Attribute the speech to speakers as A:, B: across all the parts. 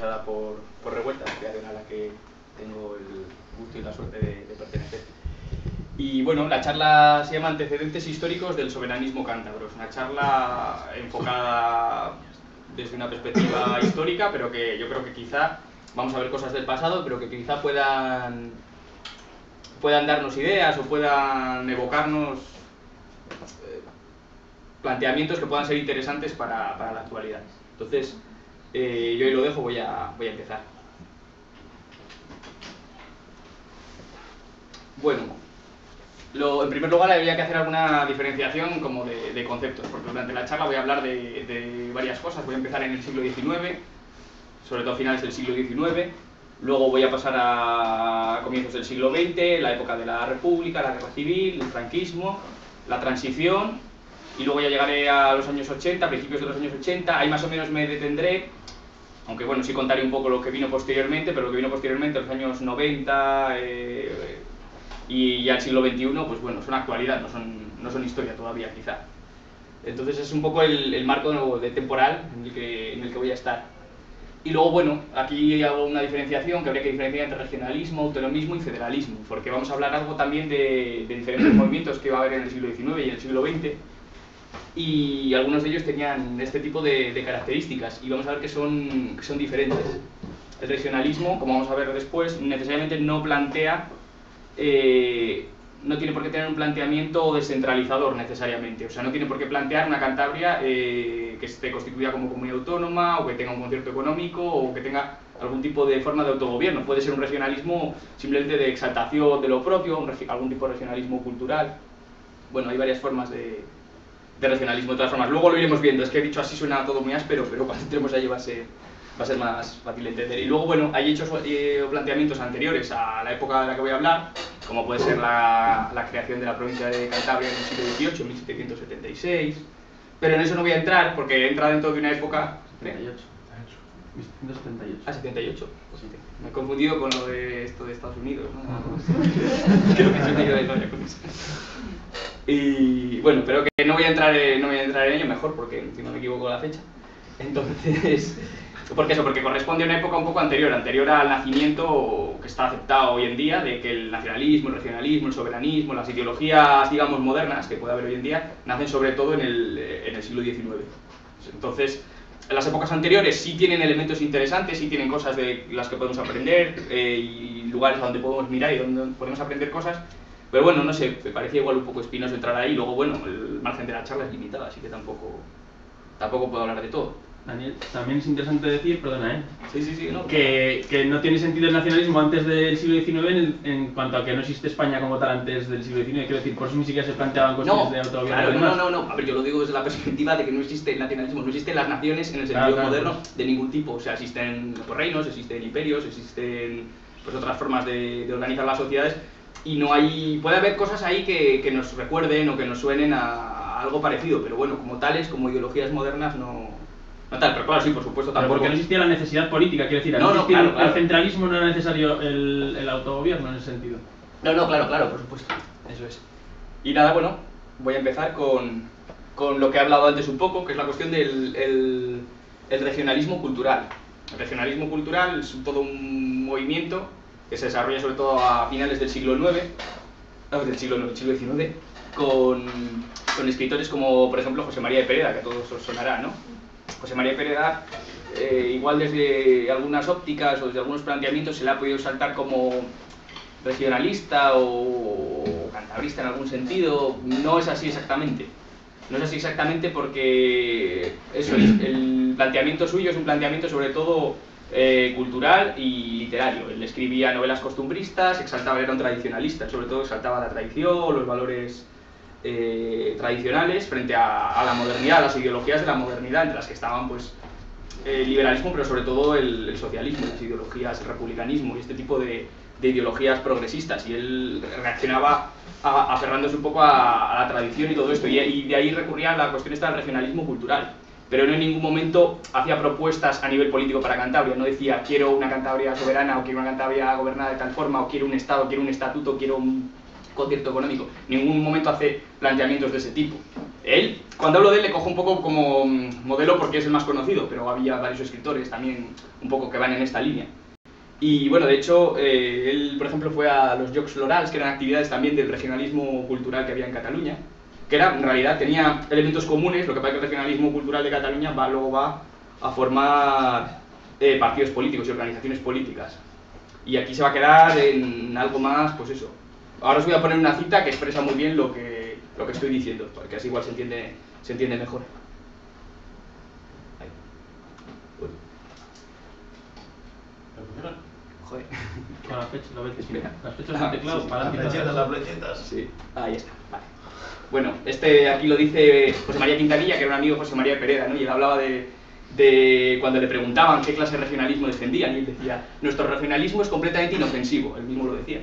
A: organizada por Revuelta, asociación a la que tengo el gusto y la suerte de pertenecer. Y bueno, la charla se llama Antecedentes históricos del soberanismo cántabro. Es una charla enfocada desde una perspectiva histórica, pero que yo creo que quizá vamos a ver cosas del pasado, pero que quizá puedan darnos ideas o puedan evocarnos planteamientos que puedan ser interesantes para la actualidad. Entonces, yo ahí lo dejo, voy a empezar. Bueno, en primer lugar habría que hacer alguna diferenciación como de conceptos, porque durante la charla voy a hablar de varias cosas. Voy a empezar en el siglo XIX, sobre todo a finales del siglo XIX, luego voy a pasar a comienzos del siglo XX, la época de la República, la Guerra Civil, el franquismo, la transición, y luego ya llegaré a los años 80, a principios de los años 80, ahí más o menos me detendré, aunque bueno, sí contaré un poco lo que vino posteriormente, pero lo que vino posteriormente, los años 90 y ya el siglo XXI, pues bueno, son actualidad, no son historia todavía quizá. Entonces es un poco el marco temporal en el que voy a estar. Y luego, bueno, aquí hago una diferenciación que habría que diferenciar entre regionalismo, autonomismo y federalismo, porque vamos a hablar algo también de diferentes movimientos que va a haber en el siglo XIX y en el siglo XX, y algunos de ellos tenían este tipo de características, y vamos a ver que son diferentes. El regionalismo, como vamos a ver después, necesariamente no plantea, no tiene por qué tener un planteamiento descentralizador necesariamente, o sea, no tiene por qué plantear una Cantabria que esté constituida como comunidad autónoma, o que tenga un concierto económico, o que tenga algún tipo de forma de autogobierno. Puede ser un regionalismo simplemente de exaltación de lo propio, algún tipo de regionalismo cultural. Bueno, hay varias formas de regionalismo de todas formas. Luego lo iremos viendo, es que he dicho así suena todo muy áspero, pero cuando entremos allí va a ser más fácil de entender. Y luego, bueno, hay hechos o planteamientos anteriores a la época de la que voy a hablar, como puede ser la creación de la provincia de Cantabria en el siglo XVIII, en 1776, pero en eso no voy a entrar porque entra dentro de una época...
B: 78. 1778.
A: Ah, 78. Pues sí, me he confundido con lo de esto de Estados Unidos, ¿no? Creo que se me ha ido de historia con eso. Y bueno, pero que no voy a entrar en ello mejor, porque si no me equivoco la fecha. Entonces, porque corresponde a una época un poco anterior al nacimiento que está aceptado hoy en día, de que el nacionalismo, el regionalismo, el soberanismo, las ideologías, digamos, modernas que puede haber hoy en día, nacen sobre todo en el siglo XIX. Entonces, las épocas anteriores sí tienen elementos interesantes, sí tienen cosas de las que podemos aprender, y lugares a donde podemos mirar y donde podemos aprender cosas, pero bueno, no sé, me parecía igual un poco espinoso entrar ahí. Luego, bueno, el margen de la charla es limitado, así que tampoco puedo hablar de todo.
B: Daniel, también es interesante decir, perdona,
A: Sí, no,
B: que no tiene sentido el nacionalismo antes del siglo XIX en cuanto a que no existe España como tal antes del siglo XIX, quiero decir, por eso ni siquiera se planteaban cuestiones de autogobierno.
A: Claro, no, a ver, yo lo digo desde la perspectiva de que no existe el nacionalismo, no existen las naciones en el sentido moderno de ningún tipo, o sea, existen los reinos, existen imperios, existen pues otras formas de organizar las sociedades, y no hay, puede haber cosas ahí que nos recuerden o que nos suenen a algo parecido, pero bueno, como tales, como ideologías modernas, no tal, pero claro, sí, por supuesto, tampoco.
B: Pero porque no existía la necesidad política, quiero decir,
A: claro.
B: El centralismo no era necesario el autogobierno en ese sentido.
A: No, claro, por supuesto, eso es. Y nada, bueno, voy a empezar con lo que he hablado antes un poco, que es la cuestión del regionalismo cultural. El regionalismo cultural es todo un movimiento que se desarrolla sobre todo a finales del siglo XIX, del siglo XIX, con escritores como, por ejemplo, José María de Pereda, que a todos os sonará, ¿no? José María de Pereda, igual desde algunas ópticas o desde algunos planteamientos se le ha podido saltar como regionalista o cantabrista en algún sentido. No es así exactamente. No es así exactamente porque eso, el planteamiento suyo es un planteamiento sobre todo cultural y literario. Él escribía novelas costumbristas, era un tradicionalista, sobre todo exaltaba la tradición, los valores tradicionales frente a la modernidad, a las ideologías de la modernidad, entre las que estaban pues el liberalismo, pero sobre todo el socialismo, las ideologías, el republicanismo y este tipo de ideologías progresistas, y él reaccionaba aferrándose un poco a la tradición y todo esto, y de ahí recurría a la cuestión esta del regionalismo cultural, pero no en ningún momento hacía propuestas a nivel político para Cantabria. No decía quiero una Cantabria soberana, o quiero una Cantabria gobernada de tal forma, o quiero un estado, quiero un estatuto, quiero un concierto económico. En ningún momento hace planteamientos de ese tipo. Él, cuando hablo de él, le cojo un poco como modelo porque es el más conocido, pero había varios escritores también un poco que van en esta línea. Y bueno, de hecho, él, por ejemplo, fue a los Jocs Florals, que eran actividades también del regionalismo cultural que había en Cataluña, que era, en realidad, tenía elementos comunes, lo que pasa es que el regionalismo cultural de Cataluña luego va a formar partidos políticos y organizaciones políticas. Y aquí se va a quedar en algo más, pues eso. Ahora os voy a poner una cita que expresa muy bien lo que estoy diciendo, porque así igual se entiende mejor. Ahí. Joder.
B: Con las fechas, las fechas
A: Ah,
B: del teclado,
A: sí,
B: para adelante.
C: Las flechitas.
A: Sí, ahí está, vale. Bueno, aquí lo dice José María Quintanilla, que era un amigo de José María Pereda, ¿no? Y él hablaba de cuando le preguntaban qué clase de regionalismo defendían, y él decía, nuestro regionalismo es completamente inofensivo, él mismo lo decía.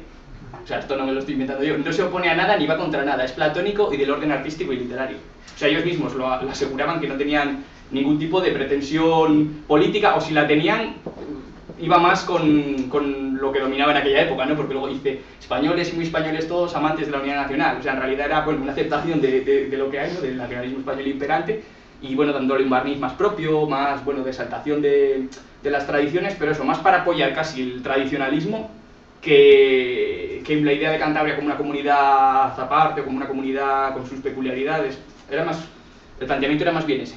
A: O sea, esto no me lo estoy inventando yo, no se opone a nada ni va contra nada, es platónico y del orden artístico y literario. O sea, ellos mismos lo aseguraban que no tenían ningún tipo de pretensión política, o si la tenían, iba más con lo que dominaba en aquella época, ¿no? Porque luego dice, españoles y muy españoles todos amantes de la unidad nacional. O sea, en realidad era, bueno, una aceptación de lo que hay, ¿no? Del nacionalismo español imperante, y bueno, dándole un barniz más propio, más, bueno, de exaltación de las tradiciones, pero eso, más para apoyar casi el tradicionalismo que la idea de Cantabria como una comunidad aparte, como una comunidad con sus peculiaridades. El planteamiento era más bien ese.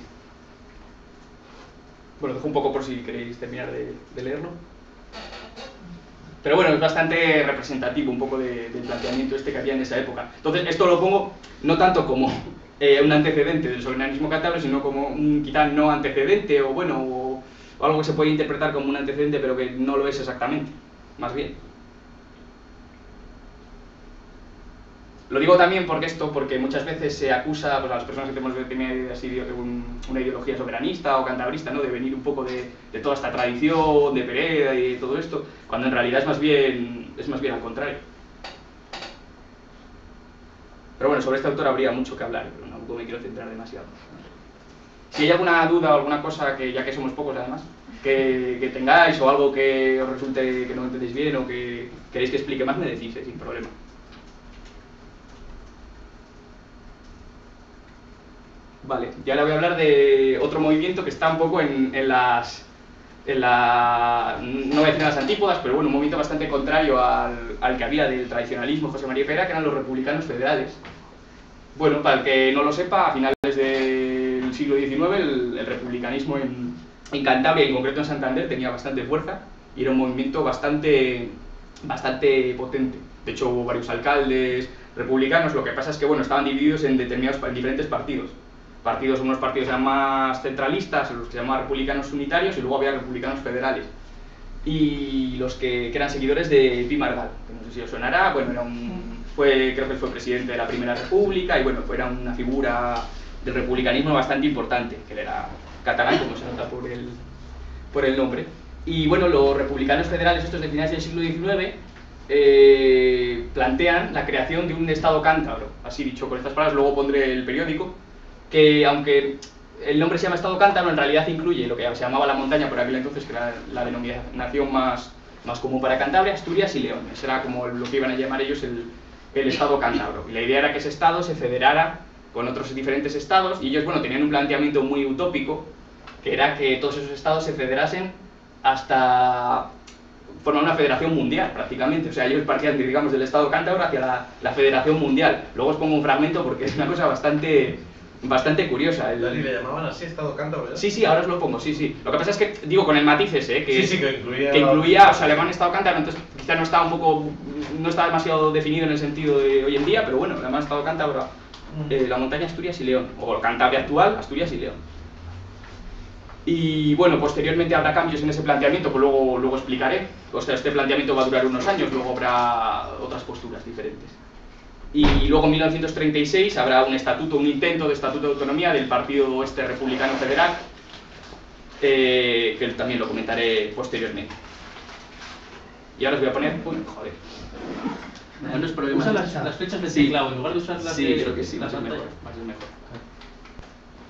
A: Bueno, dejo un poco por si queréis terminar de leerlo. Pero bueno, es bastante representativo un poco del planteamiento que había en esa época. Entonces, esto lo pongo no tanto como un antecedente del soberanismo cántabro, sino como un quizá no antecedente, o bueno, o algo que se puede interpretar como un antecedente, pero que no lo es exactamente, más bien. Lo digo también porque muchas veces se acusa, pues, a las personas que tenemos una ideología soberanista o cantabrista, ¿no? De venir un poco de toda esta tradición, de Pereda y todo esto, cuando en realidad es más bien al contrario. Pero bueno, sobre este autor habría mucho que hablar, pero no me quiero centrar demasiado. Si hay alguna duda o alguna cosa, ya que somos pocos además, que tengáis, o algo que os resulte que no entendéis bien o que queréis que explique más, me decís, sin problema. Vale, ya le voy a hablar de otro movimiento que está un poco no voy a decir en las antípodas, pero bueno, un movimiento bastante contrario al que había del tradicionalismo José María Pereda, que eran los republicanos federales. Bueno, para el que no lo sepa, a finales del siglo XIX el republicanismo en Cantabria y en concreto en Santander tenía bastante fuerza y era un movimiento bastante potente. De hecho, hubo varios alcaldes republicanos, lo que pasa es que bueno, estaban divididos en diferentes partidos. Unos partidos eran más centralistas, los que se llamaban republicanos unitarios, y luego había republicanos federales. Y los que eran seguidores de Pi Margall, que no sé si os sonará, bueno, creo que fue presidente de la Primera República, y bueno, era una figura del republicanismo bastante importante, que él era catalán, como se nota por el nombre. Y bueno, los republicanos federales, estos de finales del siglo XIX, plantean la creación de un estado cántabro, así dicho con estas palabras, luego pondré el periódico, que aunque el nombre se llama Estado Cántabro, en realidad incluye lo que se llamaba la montaña por aquel entonces, que era la denominación más común para Cantabria, Asturias y León. Ese era como lo que iban a llamar ellos el Estado Cántabro. Y la idea era que ese Estado se federara con otros diferentes estados, y ellos, bueno, tenían un planteamiento muy utópico, que era que todos esos estados se federasen hasta formar una federación mundial, prácticamente. O sea, ellos partían, digamos, del Estado Cántabro hacia la federación mundial. Luego os pongo un fragmento porque es una cosa bastante curiosa.
C: ¿Y le llamaban así Estado Cántabro? ¿verdad?
A: Sí, ahora os lo pongo, sí. Lo que pasa es que, digo, con el matiz ese, que
C: incluía,
A: o sea, le llaman Estado Cántabro, entonces quizá no está demasiado definido en el sentido de hoy en día, pero bueno, le llaman Estado Cántabro la montaña Asturias y León, o Cantabria actual, Asturias y León. Y bueno, posteriormente habrá cambios en ese planteamiento, que luego explicaré. O sea, este planteamiento va a durar unos años, luego habrá otras posturas diferentes. Y luego en 1936 habrá un intento de estatuto de autonomía del Partido Republicano Federal, que también lo comentaré posteriormente. Y ahora os voy a poner... Uy, joder. No es problema.
B: Usa las flechas de teclado, en lugar de usar las
A: Sí, creo que sí, va a ser mejor.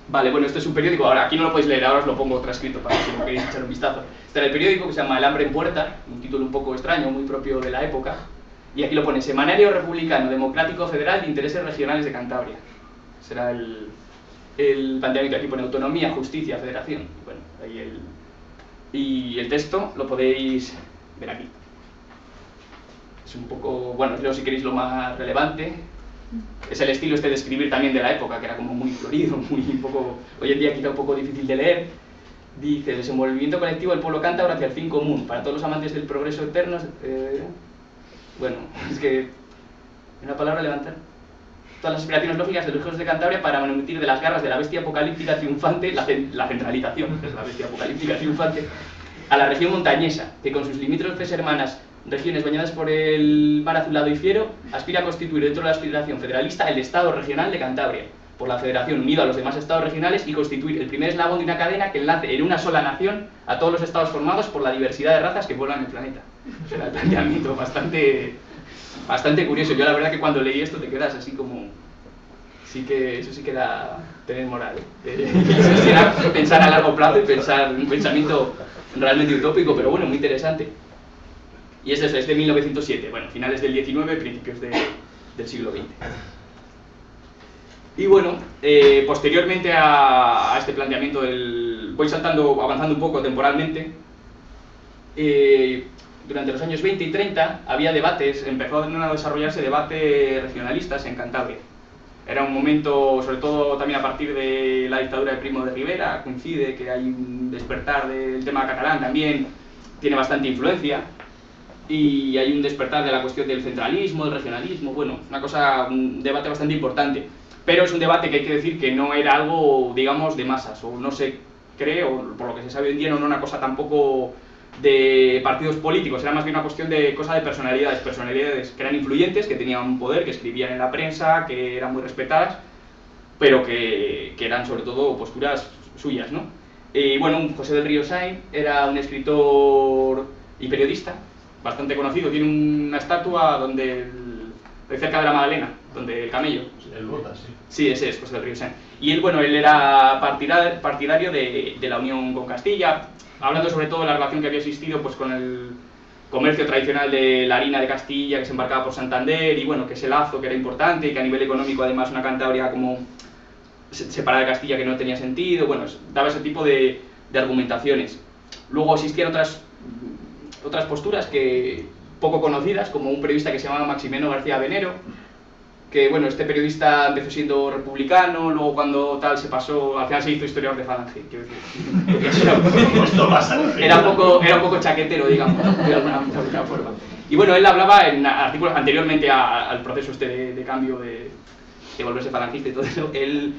A: Vale, bueno, este es un periódico, ahora aquí no lo podéis leer, ahora os lo pongo transcrito para que lo queréis echar un vistazo. Este era el periódico, que se llama El Hambre en Puerta, un título un poco extraño, muy propio de la época. Y aquí lo pone, Semanario Republicano Democrático Federal de Intereses Regionales de Cantabria. Será el el planteamiento aquí pone autonomía, justicia, federación. Bueno, ahí y el texto lo podéis ver aquí. Es un poco, bueno, creo si queréis lo más relevante. Es el estilo este de escribir también de la época, que era como muy florido, muy un poco, hoy en día quizá un poco difícil de leer. Dice, desenvolvimiento colectivo del pueblo cántabro hacia el fin común, para todos los amantes del progreso eterno. Bueno, es que, una palabra, levantar. Todas las aspiraciones lógicas de los hijos de Cantabria para manumitir de las garras de la bestia apocalíptica triunfante, la centralización, que es la bestia apocalíptica triunfante, a la región montañesa, que con sus limítrofes hermanas regiones bañadas por el mar azulado y fiero, aspira a constituir dentro de la aspiración federalista el Estado regional de Cantabria, por la federación unido a los demás estados regionales y constituir el primer eslabón de una cadena que enlace en una sola nación a todos los estados formados por la diversidad de razas que pueblan el planeta. Era el planteamiento bastante curioso. Yo la verdad que cuando leí esto te quedas así como... eso sí que da tener moral. Era pensar a largo plazo y pensar un pensamiento realmente utópico, pero bueno, muy interesante. Y es eso, es de 1907, bueno, finales del 19, principios del siglo XX. Y bueno, posteriormente a este planteamiento, voy avanzando un poco temporalmente. Durante los años 20 y 30 había debates, empezó a desarrollarse debates regionalistas en Cantabria. Era un momento, sobre todo también a partir de la dictadura de Primo de Rivera, coincide que hay un despertar del tema catalán también, tiene bastante influencia. Y hay un despertar de la cuestión del centralismo, del regionalismo, bueno, un debate bastante importante. Pero es un debate que hay que decir que no era algo, digamos, de masas, o no se cree, o por lo que se sabe hoy en día, no era una cosa tampoco de partidos políticos, era más bien una cuestión de cosa de personalidades que eran influyentes, que tenían un poder, que escribían en la prensa, que eran muy respetadas, pero que eran sobre todo posturas suyas, ¿no? Y bueno, José del Río Sainz era un escritor y periodista, bastante conocido, tiene una estatua cerca de la Magdalena, donde el camello.
C: El Bota, sí.
A: Sí, ese es José del Río Sainz. Y él, bueno, él era partidario de la unión con Castilla, hablando sobre todo de la relación que había existido pues, con el comercio tradicional de la harina de Castilla, que se embarcaba por Santander, y bueno, que ese lazo que era importante, y que a nivel económico además una Cantabria como separada de Castilla que no tenía sentido, bueno, daba ese tipo de argumentaciones. Luego existían otras posturas que poco conocidas, como un periodista que se llamaba Maximeno García Venero, que bueno, este periodista empezó siendo republicano, luego cuando tal se pasó, al final se hizo historiador de Falange, quiero decir. Era un poco chaquetero, digamos, de alguna forma. Y bueno, él hablaba en artículos anteriormente al proceso este de cambio de volverse falangista y todo eso, él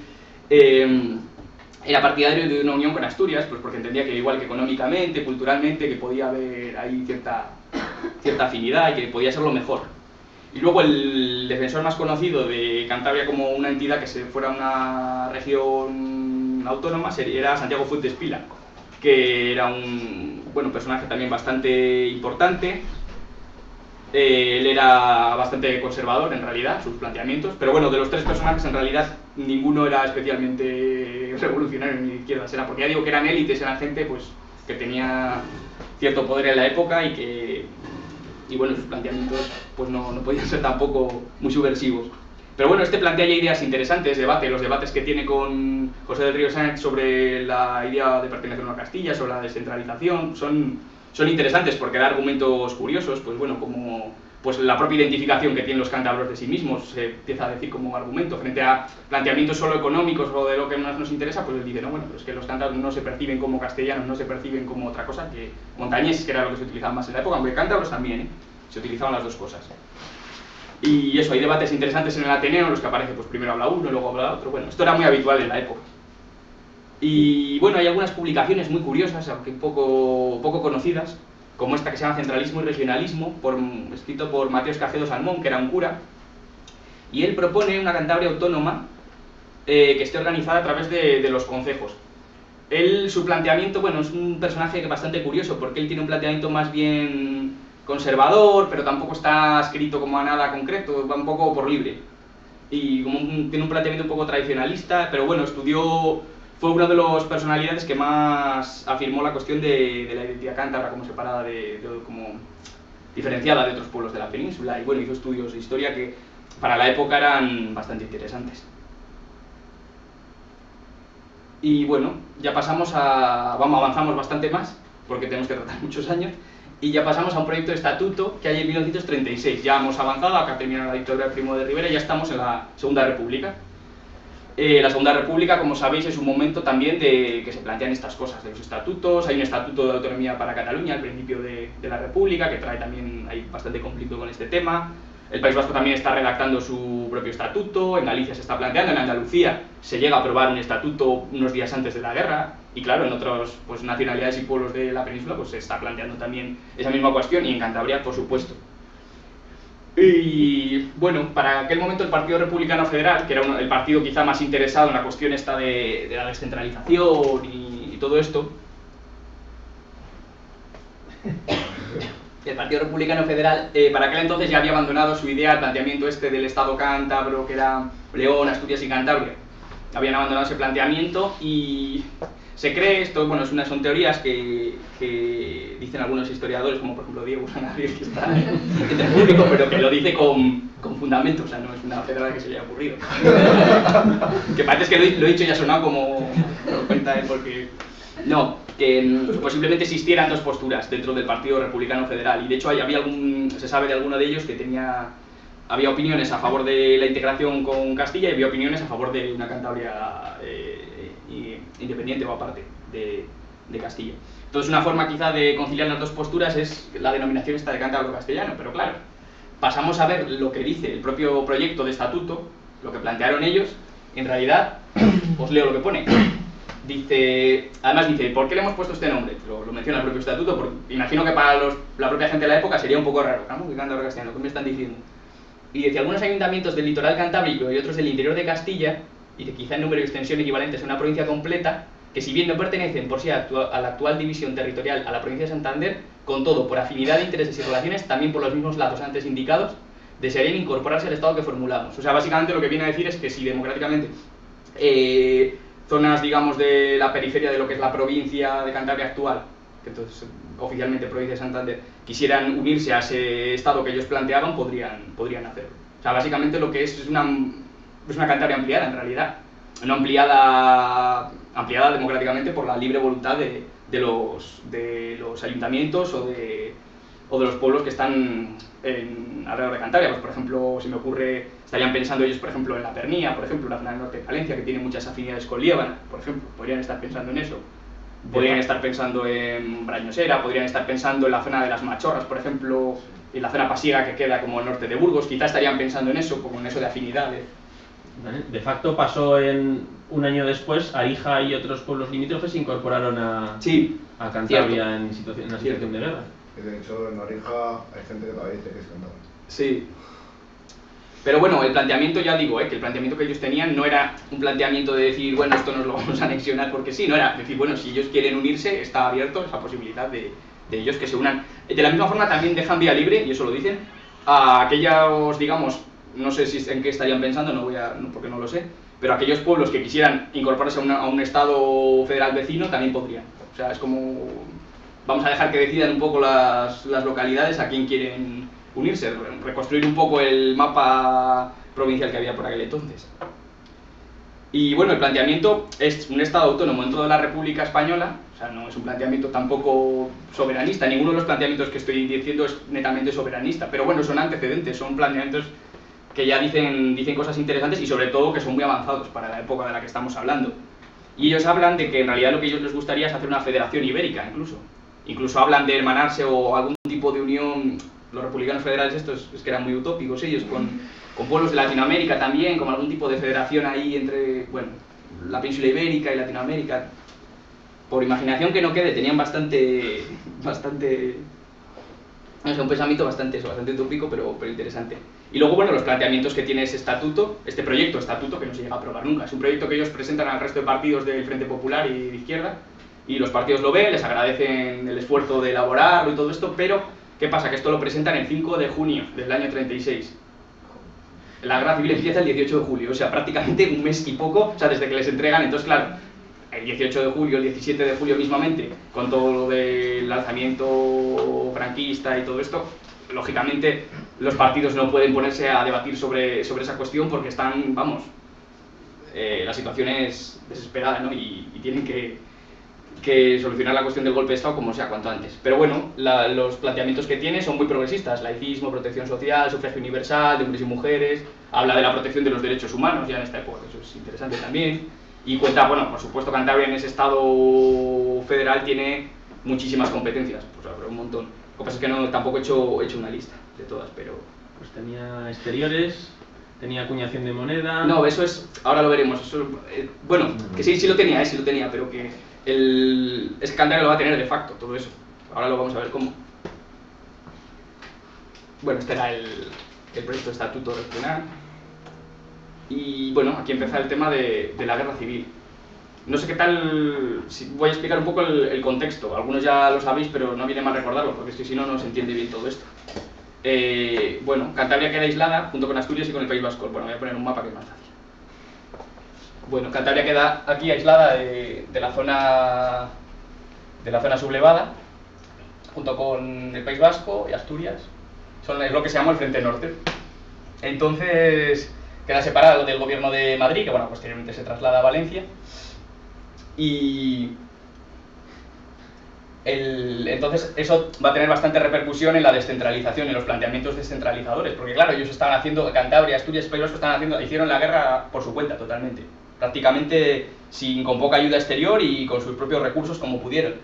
A: era partidario de una unión con Asturias, pues porque entendía que igual que económicamente, culturalmente, que podía haber ahí cierta afinidad y que podía ser lo mejor. Y luego el defensor más conocido de Cantabria como una entidad que se fuera una región autónoma era Santiago Fuentes Pila, que era un personaje también bastante importante. Él era bastante conservador en realidad, sus planteamientos, pero bueno, de los tres personajes en realidad ninguno era especialmente revolucionario ni de izquierdas, era porque ya digo que eran élites, eran gente pues que tenía cierto poder en la época y bueno, sus planteamientos pues no podían ser tampoco muy subversivos. Pero bueno, este plantea ya ideas interesantes, los debates que tiene con José del Río Sainz sobre la idea de pertenecer a Castilla, sobre la descentralización, son interesantes porque da argumentos curiosos, pues bueno, como pues la propia identificación que tienen los cántabros de sí mismos se empieza a decir como argumento frente a planteamientos solo económicos o de lo que más nos interesa, pues él dice, no, bueno, pero es que los cántabros no se perciben como castellanos, no se perciben como otra cosa que montañeses, que era lo que se utilizaba más en la época, aunque cántabros también, se utilizaban las dos cosas. Y eso, hay debates interesantes en el Ateneo en los que aparece, pues primero habla uno, luego habla otro, bueno, esto era muy habitual en la época. Y bueno, hay algunas publicaciones muy curiosas, aunque poco conocidas, como esta que se llama Centralismo y Regionalismo, escrito por Mateo Escajedo Salmón, que era un cura, y él propone una Cantabria autónoma que esté organizada a través de los concejos. Su planteamiento, bueno, es un personaje bastante curioso, porque él tiene un planteamiento más bien conservador, pero tampoco está escrito como a nada concreto, va un poco por libre. Y tiene un planteamiento un poco tradicionalista, pero bueno, fue una de las personalidades que más afirmó la cuestión de la identidad cántabra como separada, como diferenciada de otros pueblos de la península, y bueno, hizo estudios de historia que para la época eran bastante interesantes. Y bueno, ya pasamos a... avanzamos bastante más, porque tenemos que tratar muchos años, y ya pasamos a un proyecto de estatuto que hay en 1936. Ya hemos avanzado, acá termina la dictadura de Primo de Rivera y ya estamos en la Segunda República. La Segunda República, como sabéis, es un momento también de que se plantean estas cosas, de los estatutos. Hay un estatuto de autonomía para Cataluña al principio de la República, que trae también, hay bastante conflicto con este tema. El País Vasco también está redactando su propio estatuto, en Galicia se está planteando, en Andalucía se llega a aprobar un estatuto unos días antes de la guerra, y claro, en otras pues, nacionalidades y pueblos de la península pues, se está planteando también esa misma cuestión, y en Cantabria, por supuesto. Y bueno, para aquel momento el Partido Republicano Federal, que era el partido quizá más interesado en la cuestión esta de la descentralización y todo esto, el Partido Republicano Federal, para aquel entonces ya había abandonado su idea, el planteamiento este del Estado cántabro, que era León, Asturias y Cantabria. Habían abandonado ese planteamiento y se cree, esto bueno, son teorías que dicen algunos historiadores, como por ejemplo Diego Sanabria, que está entre el público, pero que lo dice con fundamento, o sea, no es una pedrada que se le haya ocurrido. Que parece que lo he dicho y ha sonado como lo cuenta él, porque... No, que posiblemente existieran dos posturas dentro del Partido Republicano Federal, y de hecho se sabe de alguno de ellos que había opiniones a favor de la integración con Castilla y había opiniones a favor de una Cantabria independiente o aparte de Castilla. Entonces una forma quizá de conciliar las dos posturas es la denominación esta de cántabro castellano, pero claro, pasamos a ver lo que dice el propio proyecto de estatuto, lo que plantearon ellos, en realidad, os leo lo que pone. Además dice, ¿por qué le hemos puesto este nombre? Lo menciona el propio estatuto, porque imagino que para la propia gente de la época sería un poco raro, ¿no? ¿Qué cántabro castellano? ¿Qué me están diciendo? Y decía, algunos ayuntamientos del litoral cantábrico y otros del interior de Castilla, y quizá en número y extensión equivalentes a una provincia completa, que si bien no pertenecen por sí a la actual división territorial a la provincia de Santander, con todo, por afinidad de intereses y relaciones, también por los mismos lazos antes indicados, desearían incorporarse al estado que formulamos. O sea, básicamente lo que viene a decir es que si democráticamente zonas, digamos, de la periferia de lo que es la provincia de Cantabria actual, que entonces oficialmente provincia de Santander, quisieran unirse a ese estado que ellos planteaban, podrían hacerlo. O sea, básicamente lo que es una Cantabria ampliada, en realidad. No ampliada democráticamente por la libre voluntad de los ayuntamientos o de los pueblos que están alrededor de Cantabria. Pues, por ejemplo, se me ocurre, estarían pensando ellos, por ejemplo, en la Pernía, por ejemplo, la zona del norte de Palencia, que tiene muchas afinidades con Liébana, por ejemplo, podrían estar pensando en eso. Podrían estar pensando en Brañosera, podrían estar pensando en la zona de las Machorras, por ejemplo, en la zona pasiega que queda como al norte de Burgos, quizá estarían pensando en eso, como en eso de afinidades.
B: De facto pasó un año después, Arija y otros pueblos limítrofes se incorporaron a Cantabria en una situación de guerra.
D: Y de hecho en Arija hay gente que todavía dice que es Cantabria.
A: Sí. Pero bueno, el planteamiento, ya digo, que el planteamiento que ellos tenían no era un planteamiento de decir, bueno, esto nos lo vamos a anexionar porque sí, no era decir, bueno, si ellos quieren unirse, está abierto esa posibilidad de ellos que se unan. De la misma forma también dejan vía libre, y eso lo dicen, a aquellos, digamos, no sé si en qué estarían pensando, porque no lo sé, pero aquellos pueblos que quisieran incorporarse a un estado federal vecino también podrían. O sea, es como, vamos a dejar que decidan un poco las localidades a quién quieren unirse, reconstruir un poco el mapa provincial que había por aquel entonces. Y bueno, el planteamiento es un estado autónomo dentro de la República Española, o sea, no es un planteamiento tampoco soberanista, ninguno de los planteamientos que estoy diciendo es netamente soberanista, pero bueno, son antecedentes, son planteamientos que ya dicen cosas interesantes y sobre todo que son muy avanzados para la época de la que estamos hablando. Y ellos hablan de que en realidad lo que a ellos les gustaría es hacer una federación ibérica, incluso hablan de hermanarse o algún tipo de unión. Los republicanos federales estos es que eran muy utópicos ellos, con pueblos de Latinoamérica también, como algún tipo de federación ahí entre, bueno, la península ibérica y Latinoamérica. Por imaginación que no quede, tenían bastante no sé, un pensamiento bastante utópico, pero interesante. Y luego, bueno, los planteamientos que tiene ese estatuto, este proyecto estatuto, que no se llega a aprobar nunca. Es un proyecto que ellos presentan al resto de partidos del Frente Popular y de Izquierda, y los partidos lo ven, les agradecen el esfuerzo de elaborarlo y todo esto, pero ¿qué pasa? Que esto lo presentan el 5 de junio del año 36. La guerra civil empieza el 18 de julio, o sea, prácticamente un mes y poco, o sea, desde que les entregan. Entonces, claro, el 18 de julio, el 17 de julio mismamente, con todo lo del alzamiento franquista y todo esto, lógicamente los partidos no pueden ponerse a debatir sobre esa cuestión porque están, vamos, la situación es desesperada, ¿no? Y tienen que solucionar la cuestión del golpe de Estado como sea, cuanto antes. Pero bueno, los planteamientos que tiene son muy progresistas: laicismo, protección social, sufragio universal de hombres y mujeres, habla de la protección de los derechos humanos ya en esta época, eso es interesante también, y cuenta, bueno, por supuesto Cantabria en ese estado federal tiene muchísimas competencias, pues habrá un montón. Lo que pasa es que no, tampoco he hecho una lista de todas, pero...
B: Pues tenía exteriores, tenía acuñación de moneda...
A: No, eso es, ahora lo veremos, eso, bueno, que sí lo tenía, pero que es que Cantabria lo va a tener de facto, todo eso. Ahora lo vamos a ver cómo. Bueno, este era el proyecto de estatuto regional. Y bueno, aquí empieza el tema de la guerra civil. No sé qué tal, voy a explicar un poco el contexto. Algunos ya lo sabéis, pero no viene mal recordarlo, porque si no, no se entiende bien todo esto. Bueno, Cantabria queda aislada junto con Asturias y con el País Vasco. Bueno, voy a poner un mapa que es más fácil. Bueno, Cantabria queda aquí aislada de la zona sublevada, junto con el País Vasco y Asturias. Es lo que se llama el Frente Norte. Entonces queda separado del gobierno de Madrid, que bueno, posteriormente se traslada a Valencia. Y entonces eso va a tener bastante repercusión en la descentralización, en los planteamientos descentralizadores, porque claro, ellos estaban haciendo, Cantabria, Asturias, País Vasco hicieron la guerra por su cuenta totalmente, prácticamente con poca ayuda exterior y con sus propios recursos como pudieron.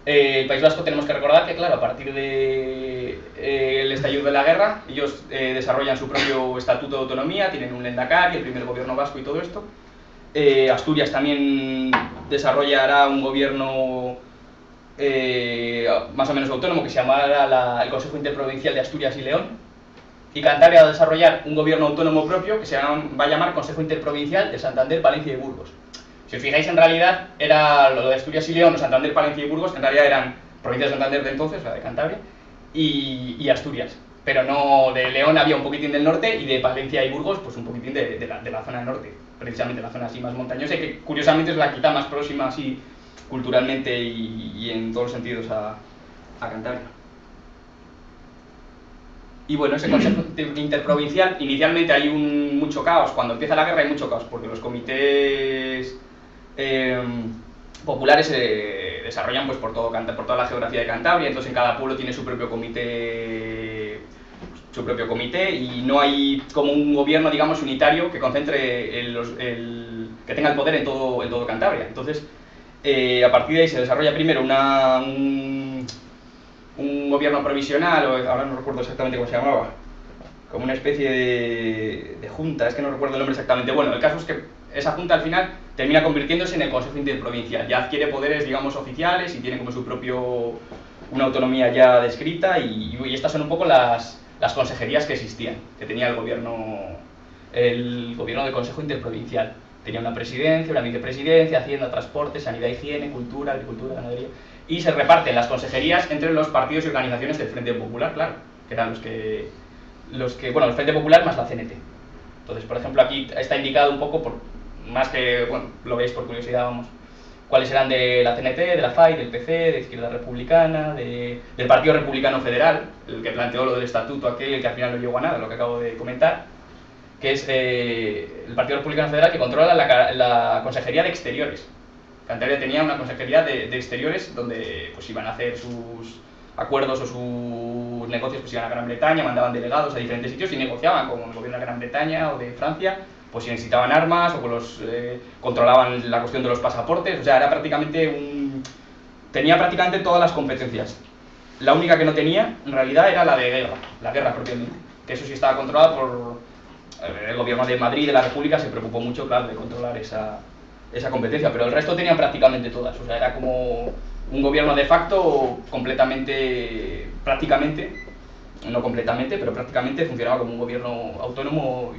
A: El País Vasco tenemos que recordar que claro, a partir del estallido de la guerra, ellos desarrollan su propio estatuto de autonomía, tienen un lehendakari, el primer gobierno vasco y todo esto. Asturias también desarrollará un gobierno más o menos autónomo que se llamará el Consejo Interprovincial de Asturias y León, y Cantabria va a desarrollar un gobierno autónomo propio que va a llamar Consejo Interprovincial de Santander, Palencia y Burgos. Si os fijáis, en realidad era lo de Asturias y León, Santander, Palencia y Burgos, en realidad eran provincias de Santander de entonces, o sea, de Cantabria, y Asturias. Pero no, de León había un poquitín del norte y de Palencia y Burgos pues un poquitín de la zona del norte, precisamente la zona así más montañosa, y que curiosamente es la quizá más próxima así culturalmente y en todos los sentidos a Cantabria. Y bueno, ese Consejo Interprovincial, inicialmente hay mucho caos, cuando empieza la guerra hay mucho caos, porque los comités populares se desarrollan pues por toda la geografía de Cantabria, entonces en cada pueblo tiene su propio comité y no hay como un gobierno, digamos, unitario que concentre que tenga el poder en todo Cantabria. Entonces, a partir de ahí se desarrolla primero un gobierno provisional, o ahora no recuerdo exactamente cómo se llamaba, como una especie de junta, es que no recuerdo el nombre exactamente. Bueno, el caso es que esa junta al final termina convirtiéndose en el Consejo Interprovincial, ya adquiere poderes, digamos, oficiales y tiene como su propio, una autonomía ya descrita, y estas son un poco las consejerías que existían, que tenía el gobierno del Consejo Interprovincial. Tenía una presidencia, una vicepresidencia, Hacienda, Transporte, Sanidad, Higiene, Cultura, Agricultura, Ganadería, y se reparten las consejerías entre los partidos y organizaciones del Frente Popular, claro, que eran bueno, el Frente Popular más la CNT. Entonces, por ejemplo, aquí está indicado un poco, más que, bueno, lo veis por curiosidad, vamos, cuáles eran de la CNT, de la FAI, del PC, de Izquierda Republicana, del Partido Republicano Federal, el que planteó lo del estatuto aquel, que al final no llegó a nada, lo que acabo de comentar, que es el Partido Republicano Federal, que controla la Consejería de Exteriores. Cantabria tenía una consejería de Exteriores donde pues iban a hacer sus acuerdos o sus negocios, pues iban a Gran Bretaña, mandaban delegados a diferentes sitios y negociaban con el gobierno de Gran Bretaña o de Francia, pues si necesitaban armas o controlaban la cuestión de los pasaportes. O sea, era tenía prácticamente todas las competencias. La única que no tenía, en realidad, era la de la guerra propiamente, que eso sí estaba controlada por el gobierno de Madrid, de la República, se preocupó mucho, claro, de controlar esa competencia, pero el resto tenían prácticamente todas. O sea, era como un gobierno de facto prácticamente, no completamente, pero prácticamente funcionaba como un gobierno autónomo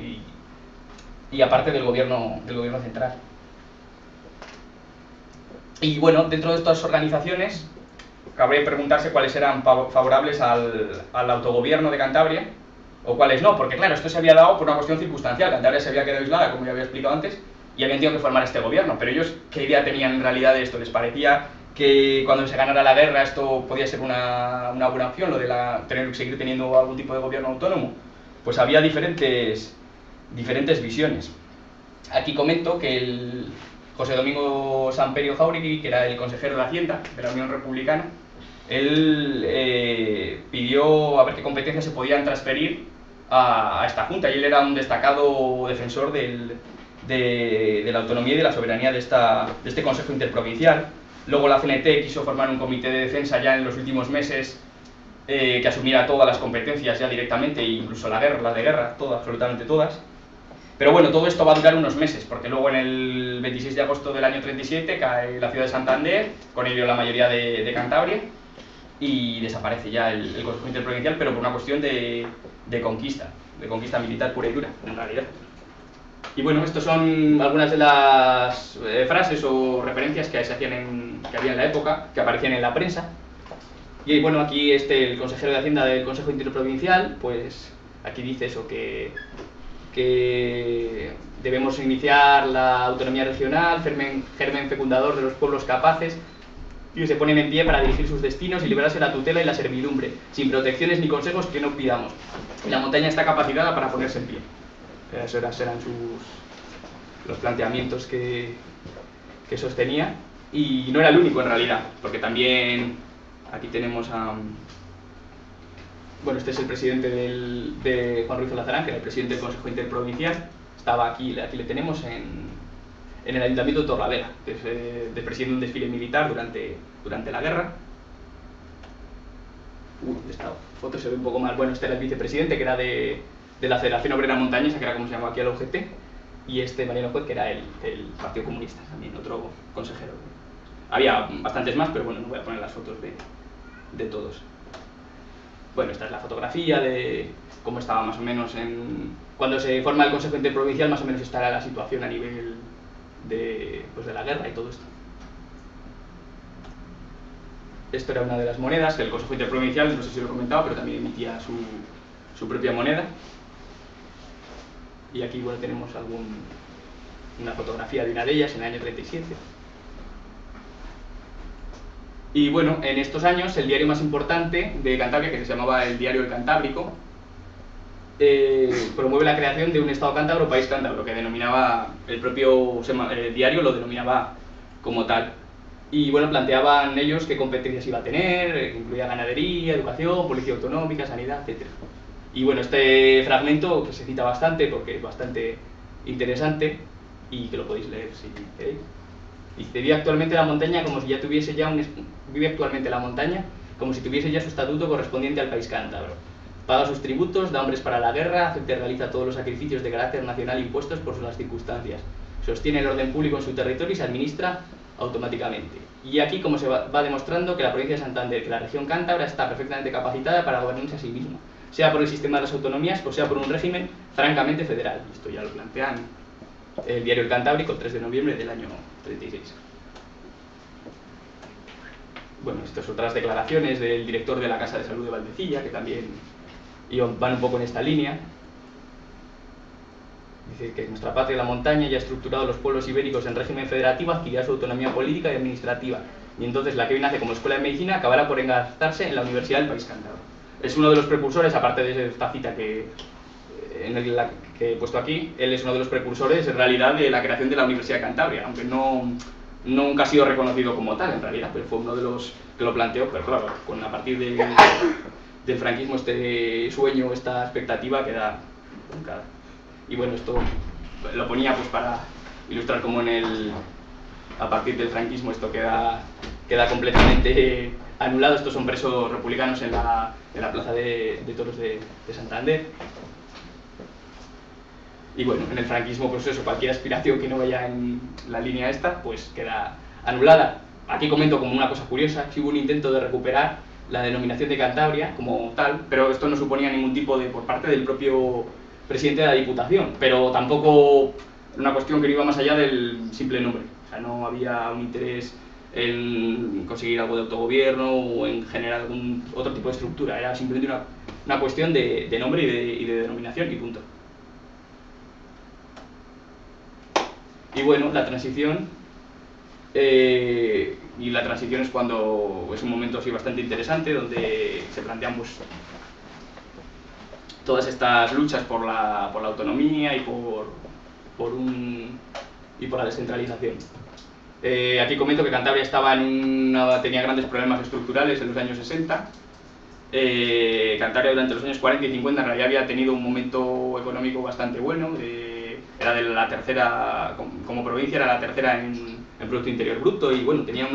A: y aparte del gobierno central. Y bueno, dentro de estas organizaciones, cabría preguntarse cuáles eran favorables al autogobierno de Cantabria o cuáles no, porque claro, esto se había dado por una cuestión circunstancial. Cantabria se había quedado aislada, como ya había explicado antes, y habían tenido que formar este gobierno, pero ellos, ¿qué idea tenían en realidad de esto? ¿Les parecía que cuando se ganara la guerra esto podía ser una buena opción, lo de seguir teniendo algún tipo de gobierno autónomo? Pues había diferentes visiones. Aquí comento que el José Domingo Samperio Jáuregui, que era el consejero de Hacienda de la Unión Republicana, él pidió a ver qué competencias se podían transferir a esta Junta, y él era un destacado defensor de la autonomía y de la soberanía de este Consejo Interprovincial. Luego la CNT quiso formar un comité de defensa ya en los últimos meses que asumiera todas las competencias ya directamente, incluso la de guerra, todas, absolutamente todas. Pero bueno, todo esto va a durar unos meses, porque luego en el 26 de agosto del año 37 cae la ciudad de Santander, con ello la mayoría de Cantabria, y desaparece ya el Consejo Interprovincial, pero por una cuestión de conquista militar pura y dura, en realidad. Y bueno, estas son algunas de las frases o referencias que se hacían que había en la época, que aparecían en la prensa. Y bueno, aquí el consejero de Hacienda del Consejo Interprovincial, pues aquí dice eso, que debemos iniciar la autonomía regional, germen fecundador de los pueblos capaces, y se ponen en pie para dirigir sus destinos y librarse de la tutela y la servidumbre, sin protecciones ni consejos que no pidamos. La montaña está capacitada para ponerse en pie. Esos eran los planteamientos que sostenía, y no era el único en realidad, porque también aquí tenemos a... Bueno, este es el presidente de Juan Ruiz Olazarán, que era el presidente del Consejo Interprovincial. Estaba aquí le tenemos en el Ayuntamiento de Torlavega, que es presidiendo un desfile militar durante la guerra. Esta foto se ve un poco mal. Bueno, este era el vicepresidente, que era de la Federación Obrera Montañesa, que era como se llamaba aquí el UGT, y este Mariano Juez, que era el Partido Comunista, también otro consejero. Había bastantes más, pero bueno, no voy a poner las fotos de todos. Bueno, esta es la fotografía de cómo estaba más o menos cuando se forma el Consejo Interprovincial, más o menos esta era la situación a nivel de la guerra y todo esto. Esto era una de las monedas, que el Consejo Interprovincial, no sé si lo he comentado, pero también emitía su propia moneda. Y aquí bueno, tenemos una fotografía de una de ellas en el año 37. Y bueno, en estos años el diario más importante de Cantabria, que se llamaba el Diario El Cantábrico, promueve la creación de un Estado cántabro, país cántabro, que denominaba, el propio diario lo denominaba como tal. Y bueno, planteaban ellos qué competencias iba a tener, incluía ganadería, educación, policía autonómica, sanidad, etc. Y bueno, este fragmento que se cita bastante porque es bastante interesante y que lo podéis leer si queréis. Dice: vive actualmente la montaña como si tuviese ya su estatuto correspondiente al país cántabro. Paga sus tributos, da hombres para la guerra, acepta y realiza todos los sacrificios de carácter nacional impuestos por las circunstancias. Sostiene el orden público en su territorio y se administra automáticamente. Y aquí como se va demostrando que la provincia de Santander, que la región cántabra está perfectamente capacitada para gobernarse a sí misma, sea por el sistema de las autonomías o sea por un régimen francamente federal. Esto ya lo plantean el Diario El Cantábrico, el 3 de noviembre del año 36. Bueno, estas otras declaraciones del director de la Casa de Salud de Valdecilla, que también van un poco en esta línea. Dice que nuestra patria, la montaña, ya ha estructurado los pueblos ibéricos en régimen federativo, adquirirá su autonomía política y administrativa, y entonces la que hoy nace como Escuela de Medicina acabará por engarzarse en la Universidad del País Cántabro. Es uno de los precursores, aparte de esta cita que he puesto aquí, él es uno de los precursores en realidad de la creación de la Universidad de Cantabria, aunque nunca ha sido reconocido como tal en realidad, pero fue uno de los que lo planteó, pero claro, a partir del franquismo este sueño, esta expectativa queda truncada. Y bueno, esto lo ponía pues para ilustrar cómo a partir del franquismo esto queda completamente anulado. Estos son presos republicanos en la plaza de toros de Santander. Y bueno, en el franquismo, pues eso, cualquier aspiración que no vaya en la línea esta, pues queda anulada. Aquí comento como una cosa curiosa, que hubo un intento de recuperar la denominación de Cantabria como tal, pero esto no suponía ningún tipo por parte del propio presidente de la Diputación, pero tampoco una cuestión que no iba más allá del simple nombre. O sea, no había un interés en conseguir algo de autogobierno o en generar algún otro tipo de estructura, era simplemente una cuestión de nombre y de denominación y punto. Y bueno, la transición, es cuando es un momento así bastante interesante donde se plantean pues, todas estas luchas por la autonomía y y por la descentralización. Aquí comento que Cantabria tenía grandes problemas estructurales en los años 60. Cantabria durante los años 40 y 50 en realidad había tenido un momento económico bastante bueno. Era de la tercera, como provincia, era la tercera en Producto Interior Bruto y bueno, tenía